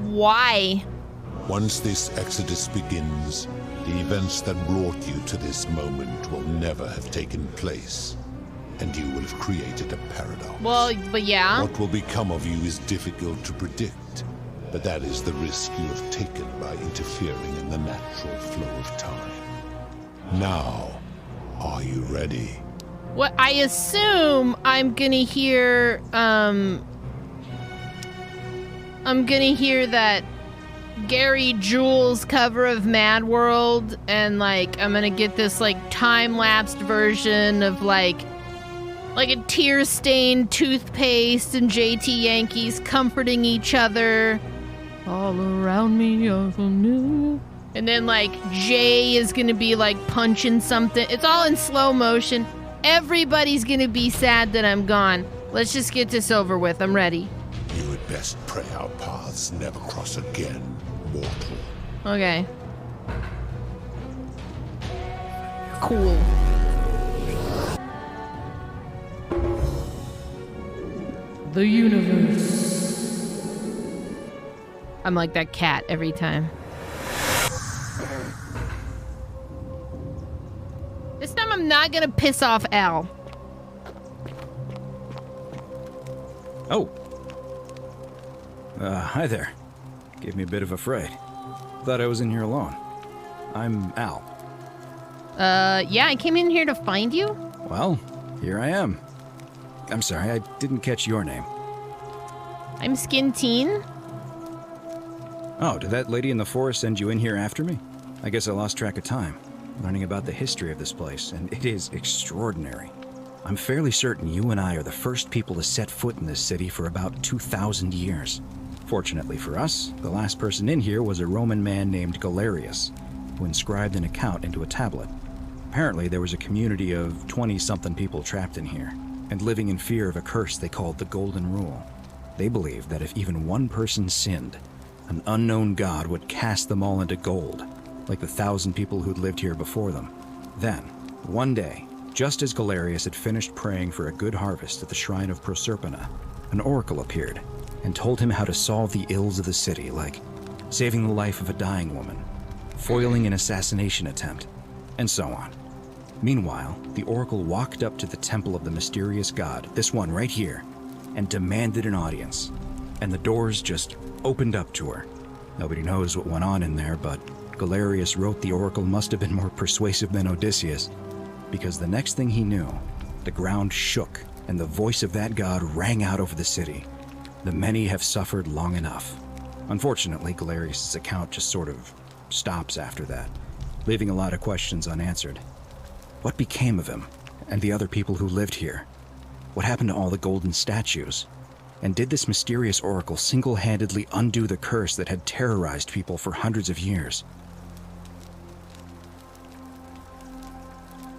Why? Once this exodus begins, the events that brought you to this moment will never have taken place. And you will have created a paradox. Well, but yeah. What will become of you is difficult to predict, but that is the risk you have taken by interfering in the natural flow of time. Now, are you ready? What I assume I'm gonna hear, I'm gonna hear that Gary Jules cover of Mad World, and like I'm gonna get this like time-lapsed version of like a tear-stained toothpaste and JT Yankees comforting each other. All around me are familiar. And then like Jay is gonna be like punching something. It's all in slow motion. Everybody's gonna be sad that I'm gone. Let's just get this over with. I'm ready. You had best pray our paths never cross again, mortal. Okay. Cool. The universe. I'm like that cat every time. This time I'm not gonna piss off Al. Oh. Hi there. Gave me a bit of a fright. Thought I was in here alone. I'm Al. Yeah, I came in here to find you. Well, here I am. I'm sorry, I didn't catch your name. I'm skinnedteen. Oh, did that lady in the forest send you in here after me? I guess I lost track of time, learning about the history of this place, and it is extraordinary. I'm fairly certain you and I are the first people to set foot in this city for about 2,000 years. Fortunately for us, the last person in here was a Roman man named Galerius, who inscribed an account into a tablet. Apparently, there was a community of 20-something people trapped in here, and living in fear of a curse they called the Golden Rule. They believed that if even one person sinned, an unknown god would cast them all into gold, like the 1,000 people who'd lived here before them. Then, one day, just as Galerius had finished praying for a good harvest at the shrine of Proserpina, an oracle appeared and told him how to solve the ills of the city, like saving the life of a dying woman, foiling an assassination attempt, and so on. Meanwhile, the oracle walked up to the temple of the mysterious god, this one right here, and demanded an audience. And the doors just opened up to her. Nobody knows what went on in there, but Galerius wrote the oracle must have been more persuasive than Odysseus, because the next thing he knew, the ground shook and the voice of that god rang out over the city. The many have suffered long enough. Unfortunately, Galerius' account just sort of stops after that, leaving a lot of questions unanswered. What became of him and the other people who lived here? What happened to all the golden statues? And did this mysterious oracle single-handedly undo the curse that had terrorized people for hundreds of years?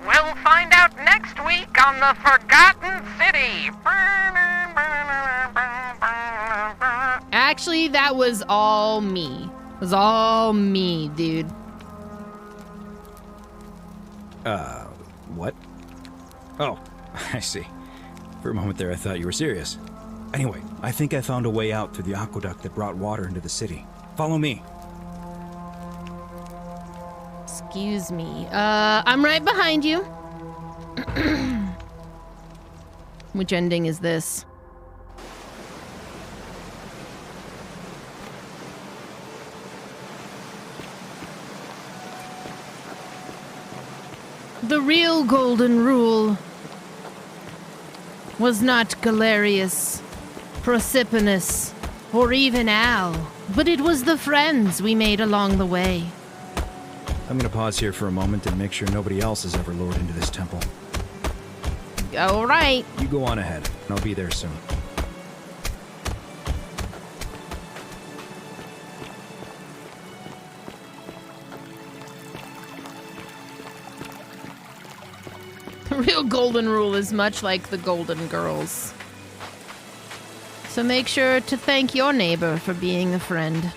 We'll find out next week on the Forgotten City. Actually, that was all me. It was all me, dude. What? Oh, I see. For a moment there, I thought you were serious. Anyway, I think I found a way out through the aqueduct that brought water into the city. Follow me. Excuse me. I'm right behind you. Which ending is this? The real golden rule was not Galerius, Proserpinus, or even Al, but it was the friends we made along the way. I'm gonna pause here for a moment and make sure nobody else has ever lured into this temple. All right. You go on ahead, and I'll be there soon. The real golden rule is much like the Golden Girls. So make sure to thank your neighbor for being a friend.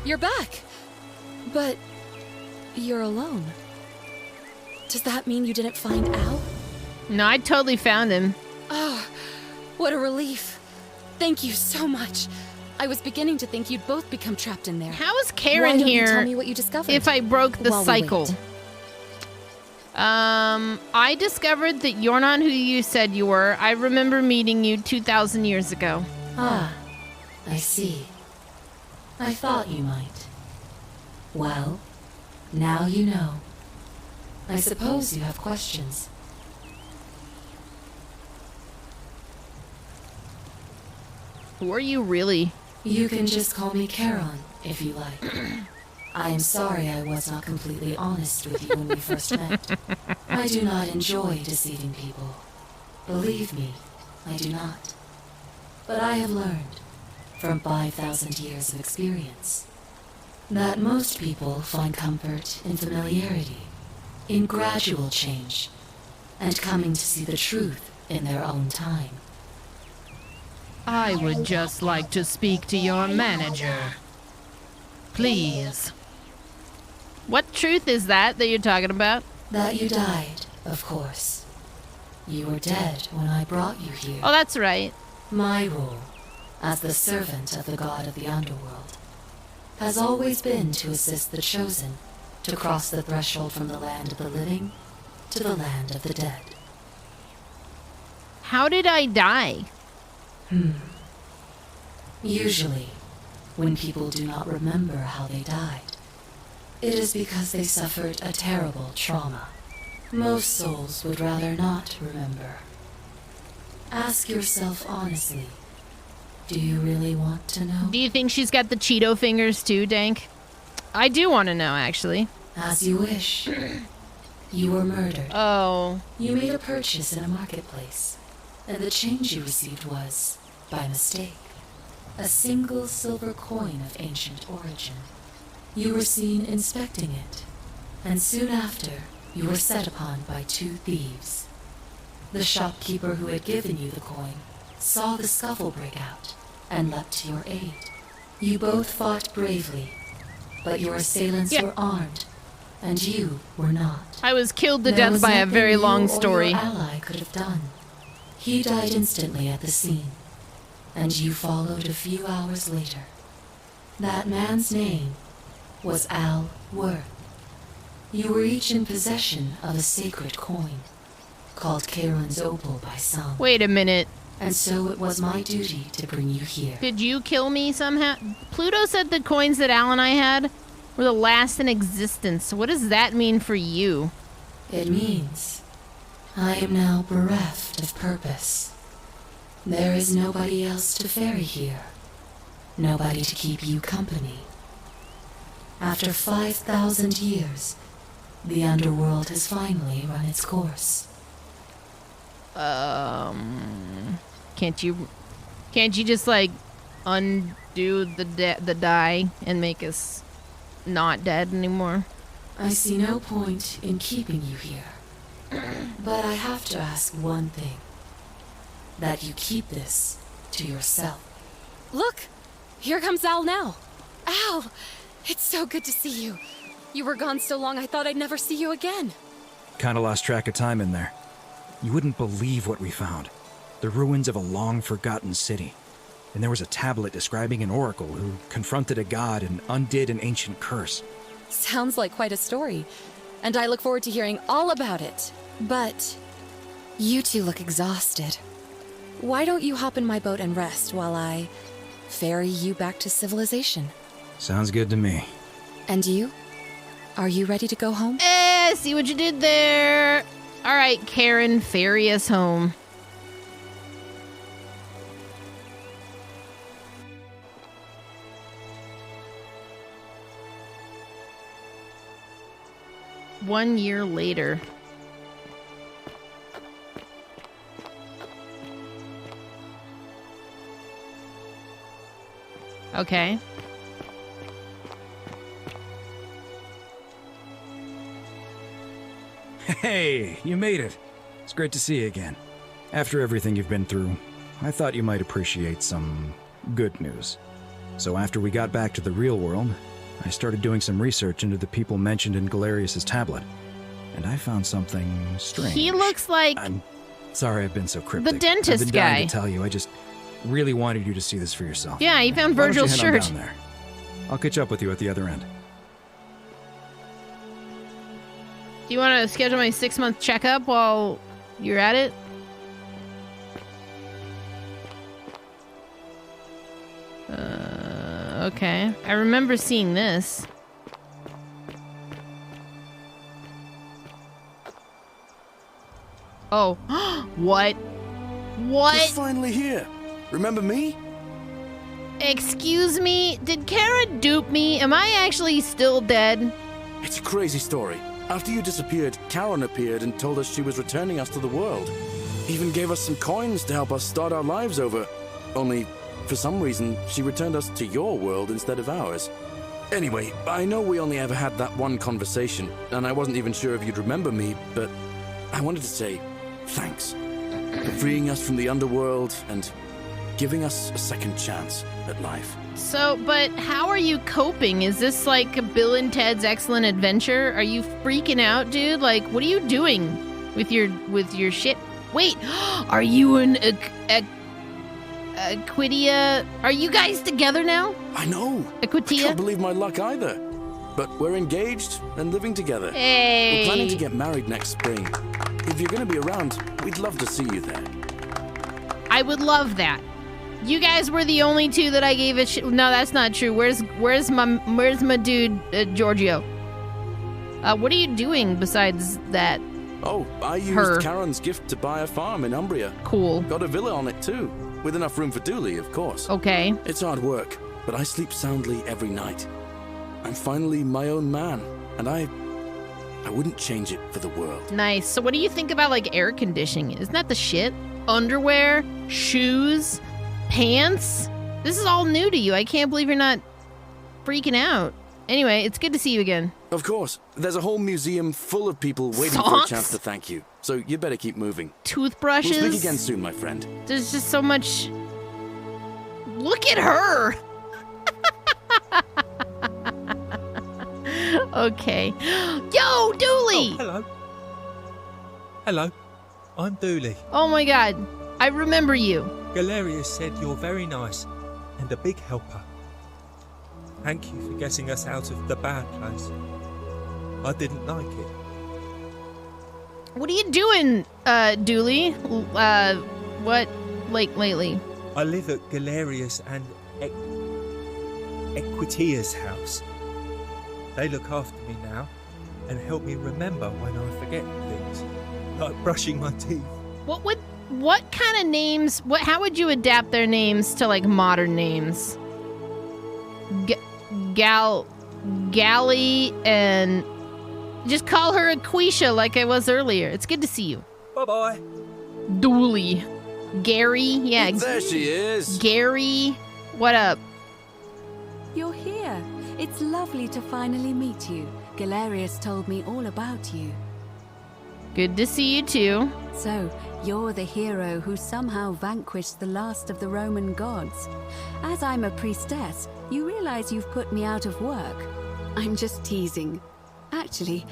You're back. But you're alone. Does that mean you didn't find Al? No, I totally found him. Oh, what a relief. Thank you so much. I was beginning to think you'd both become trapped in there. How is Karen Why don't here you tell me what you discovered if I broke the while we cycle? wait? I discovered that you're not who you said you were. I remember meeting you 2,000 years ago. Ah, I see. I thought you might. Well, now you know. I suppose you have questions. Who are you really? You can just call me Charon, if you like. I am sorry I was not completely honest with you when we first met. I do not enjoy deceiving people. Believe me, I do not. But I have learned, from 5,000 years of experience, that most people find comfort in familiarity, in gradual change, and coming to see the truth in their own time. I would just like to speak to your manager. Please. What truth is that you're talking about? That you died, of course. You were dead when I brought you here. Oh, that's right. My role, as the servant of the god of the underworld, has always been to assist the chosen to cross the threshold from the land of the living to the land of the dead. How did I die? Usually, when people do not remember how they died, it is because they suffered a terrible trauma. Most souls would rather not remember. Ask yourself honestly, do you really want to know? Do you think she's got the Cheeto fingers too, Dank? I do want to know, actually. As you wish. You were murdered. Oh. You made a purchase in a marketplace, and the change you received was, by mistake, a single silver coin of ancient origin. You were seen inspecting it, and soon after, you were set upon by 2 thieves. The shopkeeper who had given you the coin saw the scuffle break out and leapt to your aid. You both fought bravely, but your assailants were armed, and you were not. I was killed to death by a very long story. Your ally could have done. He died instantly at the scene, and you followed a few hours later. That man's name was Al Worth. You were each in possession of a sacred coin, called Charon's Opal by some. Wait a minute. And so it was my duty to bring you here. Did you kill me somehow? Pluto said the coins that Al and I had were the last in existence. What does that mean for you? It means I am now bereft of purpose. There is nobody else to ferry here. Nobody to keep you company. After 5,000 years, the underworld has finally run its course. Can't you just like undo the die and make us not dead anymore? I see no point in keeping you here. But I have to ask one thing. That you keep this to yourself. Look! Here comes Al now. Al! It's so good to see you. You were gone so long I thought I'd never see you again. Kinda lost track of time in there. You wouldn't believe what we found. The ruins of a long-forgotten city. And there was a tablet describing an oracle who confronted a god and undid an ancient curse. Sounds like quite a story. And I look forward to hearing all about it. But you two look exhausted. Why don't you hop in my boat and rest while I ferry you back to civilization? Sounds good to me. And you? Are you ready to go home? See what you did there. All right, Karen, ferry us home. One year later. Okay. Hey, you made it. It's great to see you again. After everything you've been through, I thought you might appreciate some good news. So after we got back to the real world, I started doing some research into the people mentioned in Galerius' tablet. And I found something strange. He looks like... I'm sorry I've been so cryptic. The dentist I've been guy. dying to tell you, I just really wanted you to see this for yourself. Yeah, he found Why don't you Virgil's head on shirt. down there? I'll catch up with you at the other end. Do you want to schedule my 6-month checkup while you're at it? Okay. I remember seeing this. Oh. What? What? You're finally here. Remember me? Excuse me? Did Kara dupe me? Am I actually still dead? It's a crazy story. After you disappeared, Charon appeared and told us she was returning us to the world. Even gave us some coins to help us start our lives over. Only, for some reason, she returned us to your world instead of ours. Anyway, I know we only ever had that one conversation, and I wasn't even sure if you'd remember me, but I wanted to say thanks for freeing us from the underworld and giving us a second chance at life. So, but how are you coping? Is this like a Bill and Ted's Excellent Adventure? Are you freaking out, dude? Like, what are you doing with your shit? Wait, are you an Aquitia? Are you guys together now? I know. Aquitia? I can't believe my luck either. But we're engaged and living together. Hey. We're planning to get married next spring. If you're going to be around, we'd love to see you there. I would love that. You guys were the only two that I gave a shit. No, that's not true. Where's my dude, Giorgio? What are you doing besides that? Oh, I used Charon's gift to buy a farm in Umbria. Cool. Got a villa on it too, with enough room for Dooley, of course. Okay. It's hard work, but I sleep soundly every night. I'm finally my own man, and I wouldn't change it for the world. Nice. So what do you think about, like, air conditioning? Isn't that the shit? Underwear, shoes, pants? This is all new to you. I can't believe you're not freaking out. Anyway, it's good to see you again. Of course. There's a whole museum full of people waiting for a chance to thank you. So you better keep moving. Toothbrushes. We'll speak again soon, my friend. There's just so much... Look at her! Okay. Yo, Dooley! Oh, hello. Hello. I'm Dooley. Oh my god. I remember you. Galerius said you're very nice and a big helper. Thank you for getting us out of the bad place. I didn't like it. What are you doing, Dooley? What, like, lately? I live at Galerius and Equitia's house. They look after me now and help me remember when I forget things, like brushing my teeth. What kind of names, how would you adapt their names to, like, modern names? Gally, and just call her Aquisha like I was earlier. It's good to see you. Bye-bye. Dooley. Gary, yeah. There she is. Gary, what up? You're here. It's lovely to finally meet you. Galerius told me all about you. Good to see you too. So, you're the hero who somehow vanquished the last of the Roman gods. As I'm a priestess, you realize you've put me out of work. I'm just teasing. Actually,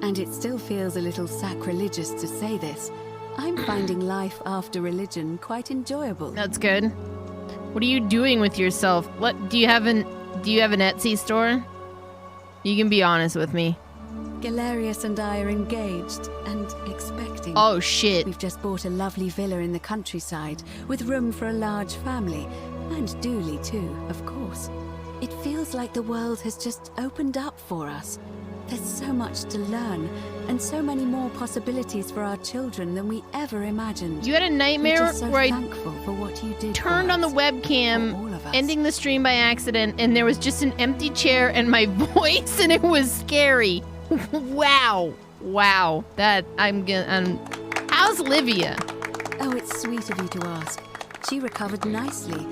and it still feels a little sacrilegious to say this, I'm finding life after religion quite enjoyable. That's good. What are you doing with yourself? Do you have an Etsy store? You can be honest with me. Galerius and I are engaged and expecting. Oh shit. We've just bought a lovely villa in the countryside with room for a large family, and Dooley too, of course. It feels like the world has just opened up for us. There's so much to learn, and so many more possibilities for our children than we ever imagined. You had a nightmare so where I thankful for what you did turned on the webcam, ending the stream by accident, and there was just an empty chair and my voice, and it was scary. Wow. How's Livia? Oh, it's sweet of you to ask. She recovered nicely.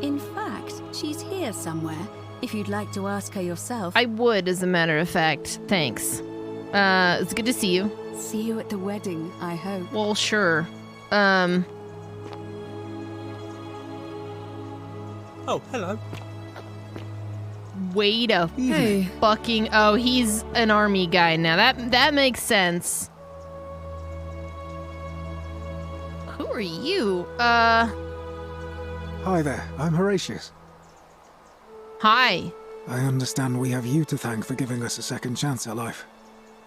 In fact, she's here somewhere. If you'd like to ask her yourself. I would, as a matter of fact. Thanks. It's good to see you. See you at the wedding, I hope. Well, sure. Oh, hello. Wait a fucking... Oh, he's an army guy now. That makes sense. Who are you? Hi there, I'm Horatius. Hi. I understand we have you to thank for giving us a second chance at life.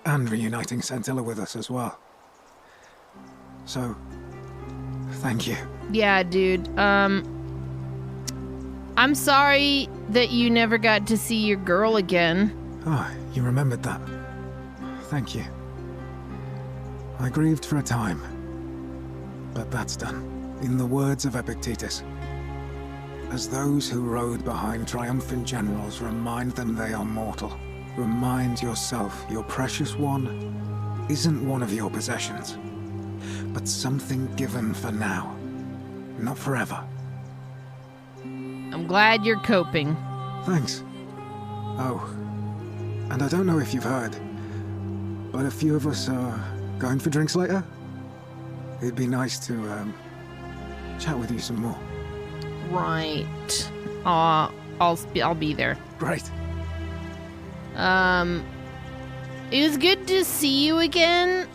And reuniting Centilla with us as well. So, thank you. Yeah, dude. I'm sorry that you never got to see your girl again. Oh, you remembered that. Thank you. I grieved for a time. But that's done. In the words of Epictetus, as those who rode behind triumphant generals remind them they are mortal, remind yourself your precious one isn't one of your possessions, but something given for now, not forever. I'm glad you're coping. Thanks. Oh, and I don't know if you've heard, but a few of us are going for drinks later. It'd be nice to chat with you some more. Right. I'll be there. Great. It was good to see you again.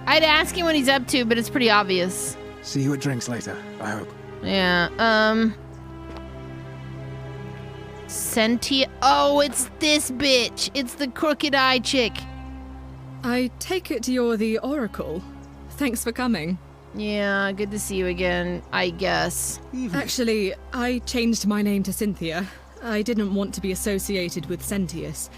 I'd ask him what he's up to, but it's pretty obvious. See you at drinks later, I hope. Yeah, Sentia. Oh, it's this bitch. It's the crooked eye chick. I take it you're the Oracle. Thanks for coming. Yeah, good to see you again, I guess. Actually, I changed my name to Cynthia. I didn't want to be associated with Sentius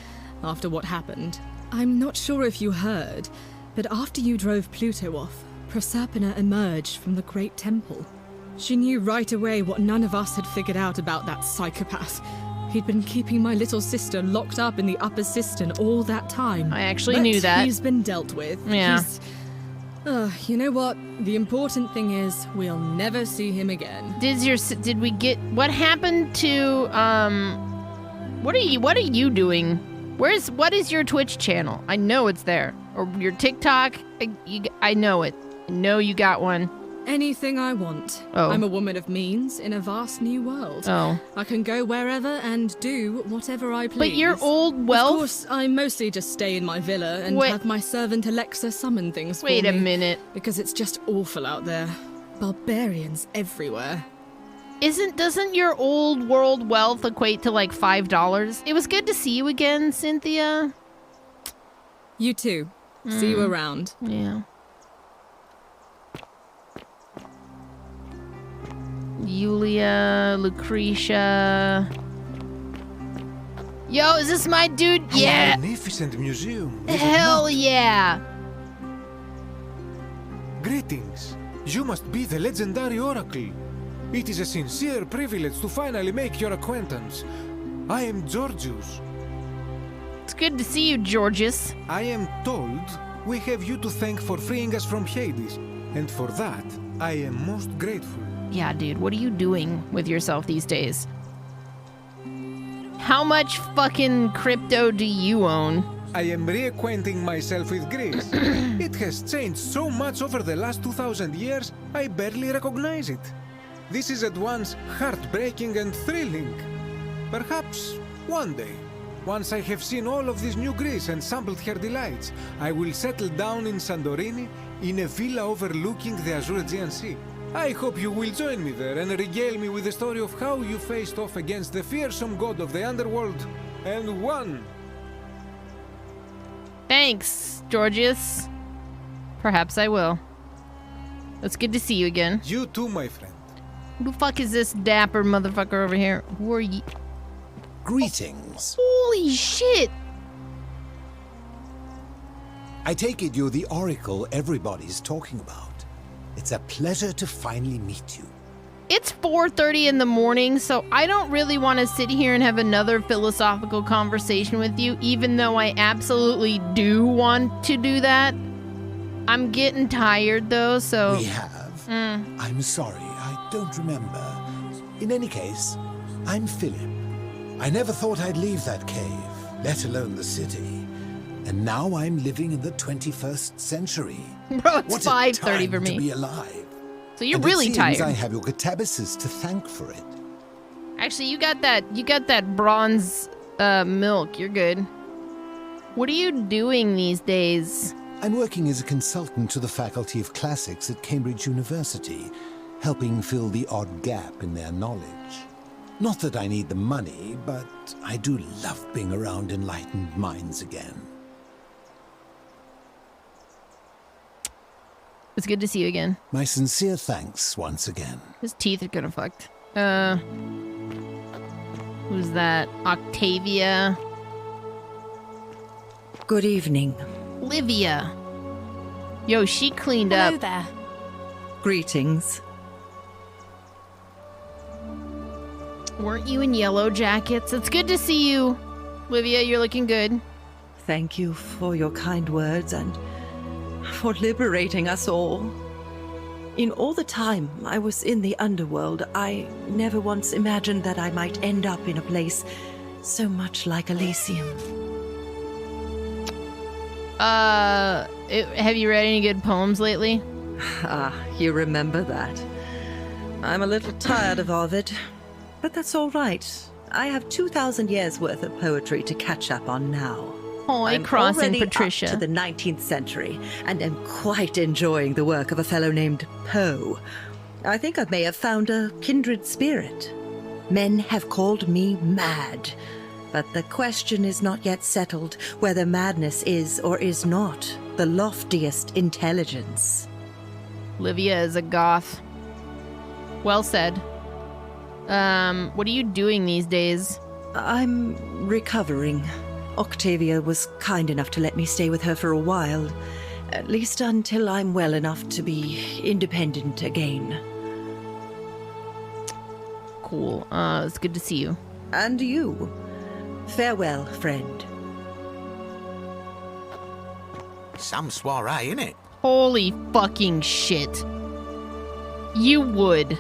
after what happened. I'm not sure if you heard, but after you drove Pluto off, Proserpina emerged from the Great Temple. She knew right away what none of us had figured out about that psychopath. He'd been keeping my little sister locked up in the upper cistern all that time. I actually knew that. He's been dealt with. Yeah. You know what? The important thing is we'll never see him again. Did we get what happened to what are you doing? What is your Twitch channel? I know it's there. Or your TikTok? I know it. I know you got one. Anything I want. Oh. I'm a woman of means in a vast new world. Oh. I can go wherever and do whatever I please. But your old wealth? Of course, I mostly just stay in my villa and have my servant Alexa summon things for me. Wait a minute. Because it's just awful out there. Barbarians everywhere. Doesn't your old world wealth equate to like $5? It was good to see you again, Cynthia. You too. See you around. Yeah. Yulia, Lucretia. Yo, is this my dude? Yeah. Magnificent museum. Hell yeah. Greetings. You must be the legendary Oracle. It is a sincere privilege to finally make your acquaintance. I am Georgius. It's good to see you, Georgius. I am told we have you to thank for freeing us from Hades, and for that, I am most grateful. Yeah, dude, what are you doing with yourself these days? How much fucking crypto do you own? I am reacquainting myself with Greece. It has changed so much over the last 2,000 years, I barely recognize it. This is at once heartbreaking and thrilling. Perhaps one day, once I have seen all of this new Greece and sampled her delights, I will settle down in Santorini in a villa overlooking the Azure Aegean Sea. I hope you will join me there and regale me with the story of how you faced off against the fearsome god of the underworld and won. Thanks, Georgius. Perhaps I will. It's good to see you again. You too, my friend. Who the fuck is this dapper motherfucker over here? Who are you? Greetings. Holy shit! I take it you're the oracle everybody's talking about. It's a pleasure to finally meet you. It's 4:30 in the morning, so I don't really want to sit here and have another philosophical conversation with you, even though I absolutely do want to do that. I'm getting tired, though, so... We have? I'm sorry, I don't remember. In any case, I'm Philip. I never thought I'd leave that cave, let alone the city. And now I'm living in the 21st century. Bro, it's 5:30 for me. To be alive. So you're and really it seems tired. I have your catabasis to thank for it. Actually, you got that bronze milk. You're good. What are you doing these days? I'm working as a consultant to the Faculty of Classics at Cambridge University, helping fill the odd gap in their knowledge. Not that I need the money, but I do love being around enlightened minds again. It's good to see you again. My sincere thanks once again. His teeth are gonna fucked. Who's that? Octavia? Good evening. Livia. Yo, she cleaned up. Hello there. Greetings. Weren't you in yellow jackets? It's good to see you. Livia, you're looking good. Thank you for your kind words and for liberating us all. In all the time I was in the underworld, I never once imagined that I might end up in a place so much like Elysium. Have you read any good poems lately? Ah, you remember that. I'm a little tired of Ovid, but that's all right. I have 2,000 years worth of poetry to catch up on now. I'm crossing already Patricia. up to the 19th century, and am quite enjoying the work of a fellow named Poe. I think I may have found a kindred spirit. Men have called me mad, but the question is not yet settled whether madness is or is not the loftiest intelligence. Livia is a goth. Well said. What are you doing these days? I'm recovering. Octavia was kind enough to let me stay with her for a while. At least until I'm well enough to be independent again. Cool. It's good to see you. And you. Farewell, friend. Some soiree, innit? Holy fucking shit. You would.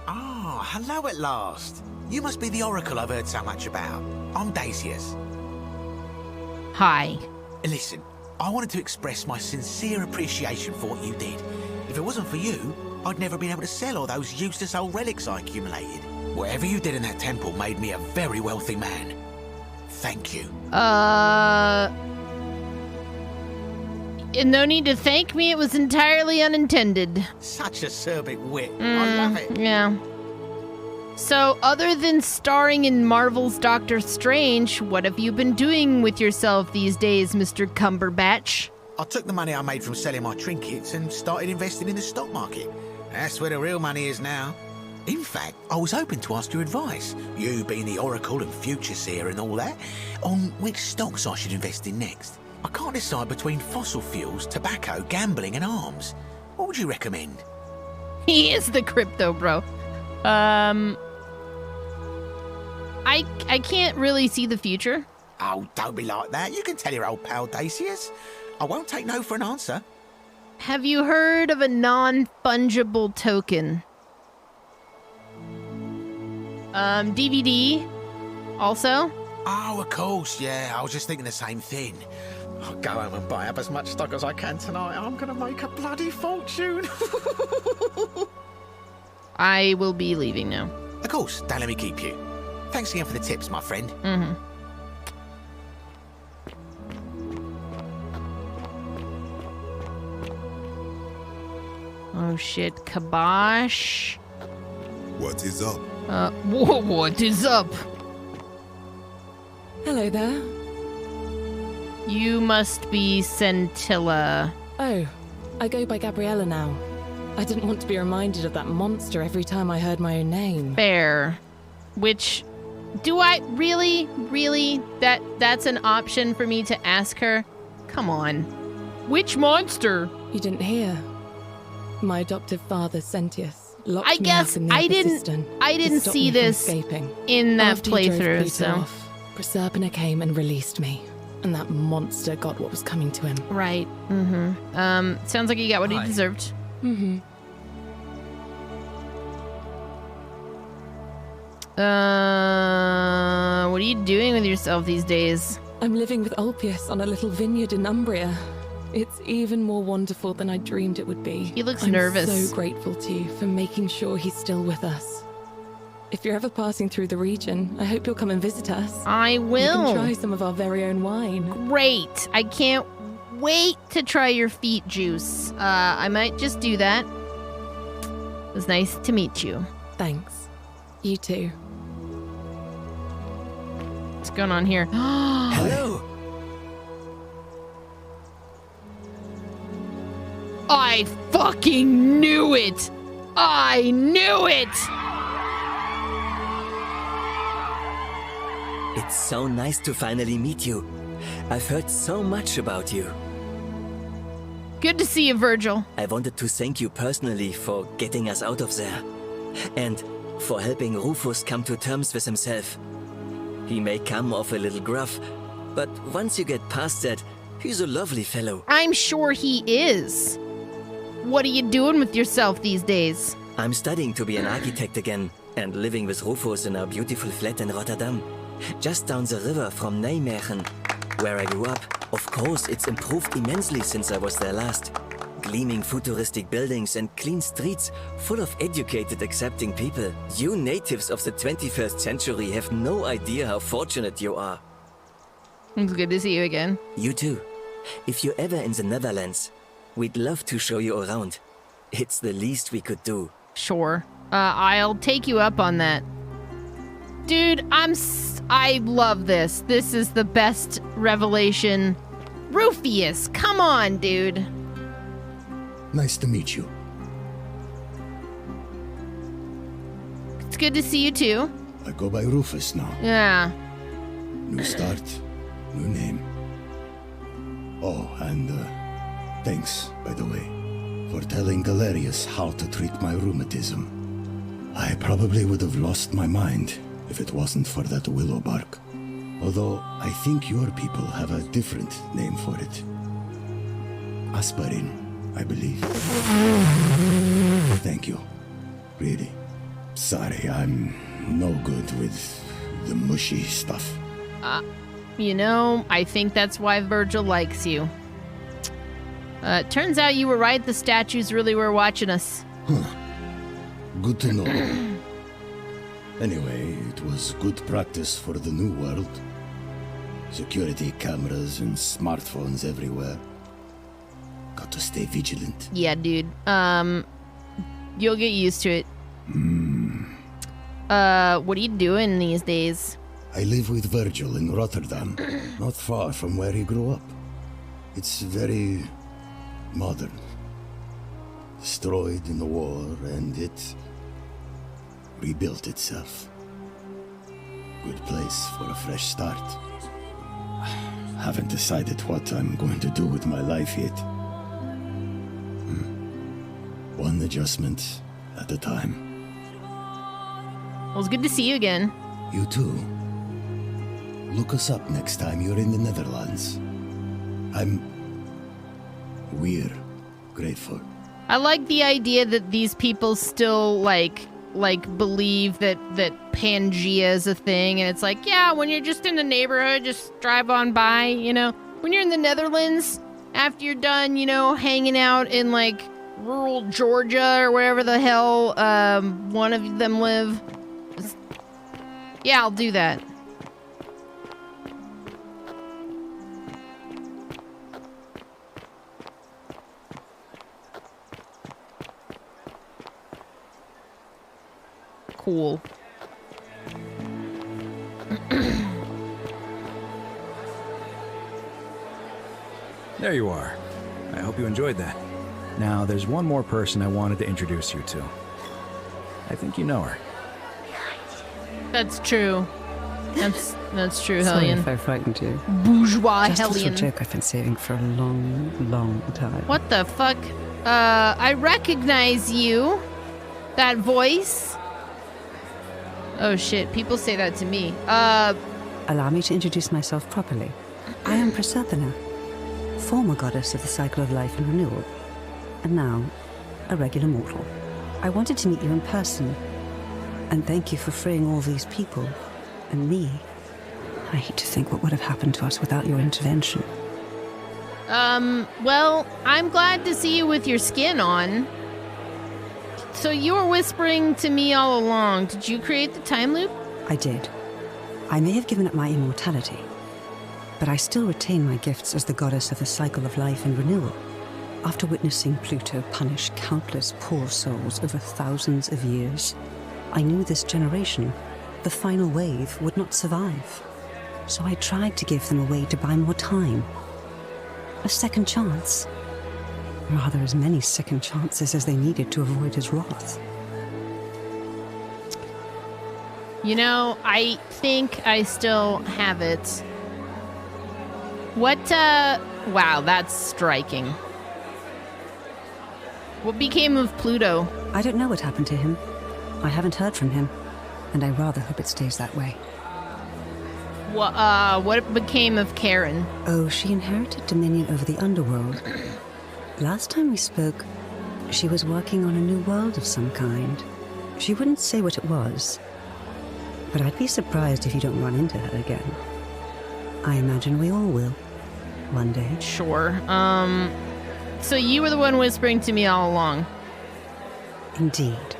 Oh, hello at last. You must be the oracle I've heard so much about. I'm Dacius. Hi. Listen, I wanted to express my sincere appreciation for what you did. If it wasn't for you, I'd never been able to sell all those useless old relics I accumulated. Whatever you did in that temple made me a very wealthy man. Thank you. No need to thank me, it was entirely unintended. Such acerbic wit. I love it. Yeah. So, other than starring in Marvel's Doctor Strange, what have you been doing with yourself these days, Mr. Cumberbatch? I took the money I made from selling my trinkets and started investing in the stock market. That's where the real money is now. In fact, I was hoping to ask your advice, you being the Oracle and Future Seer and all that, on which stocks I should invest in next. I can't decide between fossil fuels, tobacco, gambling and arms. What would you recommend? He is the crypto bro. I can't really see the future. Oh, don't be like that. You can tell your old pal Dacius. I won't take no for an answer. Have you heard of a non-fungible token? DVD also? Oh, of course, yeah. I was just thinking the same thing. I'll go home and buy up as much stock as I can tonight. I'm going to make a bloody fortune. I will be leaving now. Of course, don't let me keep you. Thanks again for the tips, my friend. Mm-hmm. Oh shit, Kabosh. What is up? What is up? Hello there. You must be Scintilla. Oh, I go by Gabriella now. I didn't want to be reminded of that monster every time I heard my own name. Fair. Which, do I really, that's an option for me to ask her? Come on. Which monster? You didn't hear. My adoptive father, Sentius, locked I me guess up in the I upper didn't cistern I to didn't stop see me from this escaping. in that After he drove playthrough, Pluto so off, Proserpina came and released me, and that monster got what was coming to him. Right. Mm-hmm. Sounds like he got what he deserved. Mm-hmm. What are you doing with yourself these days? I'm living with Ulpius on a little vineyard in Umbria. It's even more wonderful than I dreamed it would be. He looks I'm nervous. so grateful to you for making sure he's still with us. If you're ever passing through the region, I hope you'll come and visit us. I will. You can try some of our very own wine. Great. I can't wait to try your feet juice. I might just do that. It was nice to meet you. Thanks. You too. What's going on here? Hello. I fucking knew it! I knew it! It's so nice to finally meet you. I've heard so much about you. Good to see you, Virgil. I wanted to thank you personally for getting us out of there. And for helping Rufus come to terms with himself. He may come off a little gruff, but once you get past that, he's a lovely fellow. I'm sure he is. What are you doing with yourself these days? I'm studying to be an architect again, and living with Rufus in our beautiful flat in Rotterdam. Just down the river from Nijmegen, where I grew up. Of course, it's improved immensely since I was there last. Gleaming futuristic buildings and clean streets full of educated, accepting people. You natives of the 21st century have no idea how fortunate you are. It's good to see you again. You too. If you're ever in the Netherlands, we'd love to show you around. It's the least we could do. Sure. I'll take you up on that. Dude, I love this. This is the best revelation. Rufius, come on, dude. Nice to meet you. It's good to see you too. I go by Rufus now. Yeah. New start, new name. Oh, and thanks, by the way, for telling Galerius how to treat my rheumatism. I probably would have lost my mind if it wasn't for that willow bark. Although I think your people have a different name for it. Aspirin, I believe. Thank you. Really. Sorry, I'm no good with the mushy stuff. You know, I think that's why Virgil likes you. Turns out you were right, the statues really were watching us. Huh. Good to know. Anyway, it was good practice for the new world. Security cameras and smartphones everywhere. Got to stay vigilant. Yeah, dude. You'll get used to it. What are you doing these days? I live with Virgil in Rotterdam, not far from where he grew up. It's very modern. Destroyed in the war, and it rebuilt itself. Good place for a fresh start. Haven't decided what I'm going to do with my life yet. One adjustment at a time. Well, it's good to see you again. You too. Look us up next time you're in the Netherlands. We're grateful. I like the idea that these people still like believe that Pangea is a thing, and it's like, yeah, when you're just in the neighborhood, just drive on by, you know. When you're in the Netherlands, after you're done, you know, hanging out in like rural Georgia or wherever the hell one of them live. Yeah, I'll do that. Cool. There you are. I hope you enjoyed that. Now, there's one more person I wanted to introduce you to. I think you know her. That's true. That's true, Sorry Hellion. if I frightened you. Bourgeois Just a Hellion. little joke I've been saving for a long, long time. What the fuck? I recognize you. That voice. Oh shit, people say that to me. Allow me to introduce myself properly. I am Proserpina, former goddess of the cycle of life and renewal, and now a regular mortal. I wanted to meet you in person, and thank you for freeing all these people, and me. I hate to think what would have happened to us without your intervention. Well, I'm glad to see you with your skin on. So you were whispering to me all along. Did you create the time loop? I did. I may have given up my immortality, but I still retain my gifts as the goddess of the cycle of life and renewal. After witnessing Pluto punish countless poor souls over thousands of years, I knew this generation, the final wave, would not survive. So I tried to give them a way to buy more time. A second chance. Rather, as many second chances as they needed to avoid his wrath. You know, I think I still have it. What, wow, that's striking. What became of Pluto? I don't know what happened to him. I haven't heard from him, and I rather hope it stays that way. What became of Karen? Oh, she inherited dominion over the underworld. Last time we spoke, she was working on a new world of some kind. She wouldn't say what it was, but I'd be surprised if you don't run into her again. I imagine we all will, one day. Sure. So you were the one whispering to me all along? Indeed.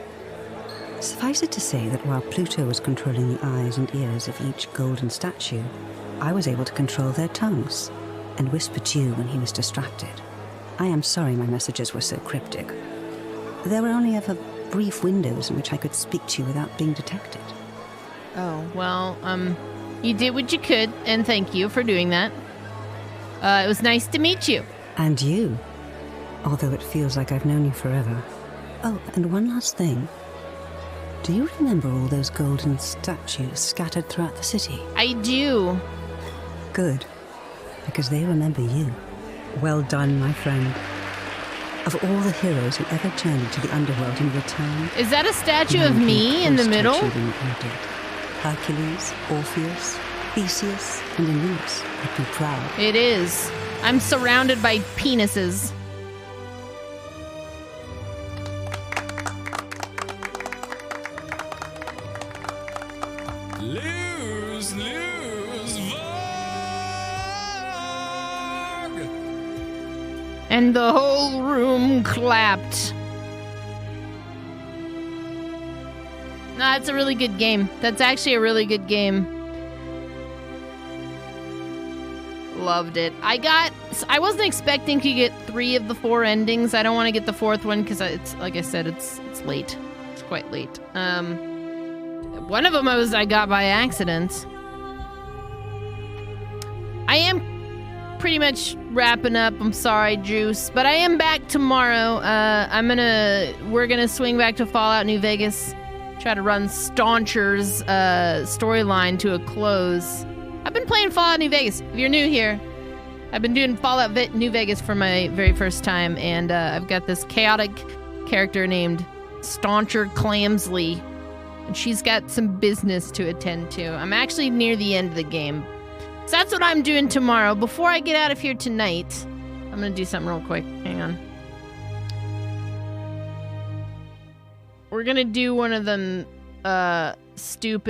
Suffice it to say that while Pluto was controlling the eyes and ears of each golden statue, I was able to control their tongues and whisper to you when he was distracted. I am sorry my messages were so cryptic. There were only ever brief windows in which I could speak to you without being detected. Oh, well, you did what you could, and thank you for doing that. It was nice to meet you. And you. although it feels like I've known you forever. Oh, and one last thing. Do you remember all those golden statues scattered throughout the city? I do. Good, because they remember you. Well done, my friend. Of all the heroes who ever journeyed to the underworld and returned... Is that a statue of me in the middle? Hercules, Orpheus, Theseus, and Aeneas would be proud. It is. I'm surrounded by penises. Lose, Vogue! And the whole room clapped. No, that's a really good game. That's actually a really good game. Loved it. I wasn't expecting to get 3 of the 4 endings. I don't want to get the 4th one because it's, like I said, it's late. It's quite late. One of them I got by accident. I am pretty much wrapping up. I'm sorry, Juice, but I am back tomorrow. We're gonna swing back to Fallout New Vegas. Try to run Stauncher's storyline to a close. I've been playing Fallout New Vegas. If you're new here, I've been doing Fallout New Vegas for my very first time, and I've got this chaotic character named Stauncher Clamsley, and she's got some business to attend to. I'm actually near the end of the game. So that's what I'm doing tomorrow. Before I get out of here tonight, I'm going to do something real quick. Hang on. We're going to do one of them stupid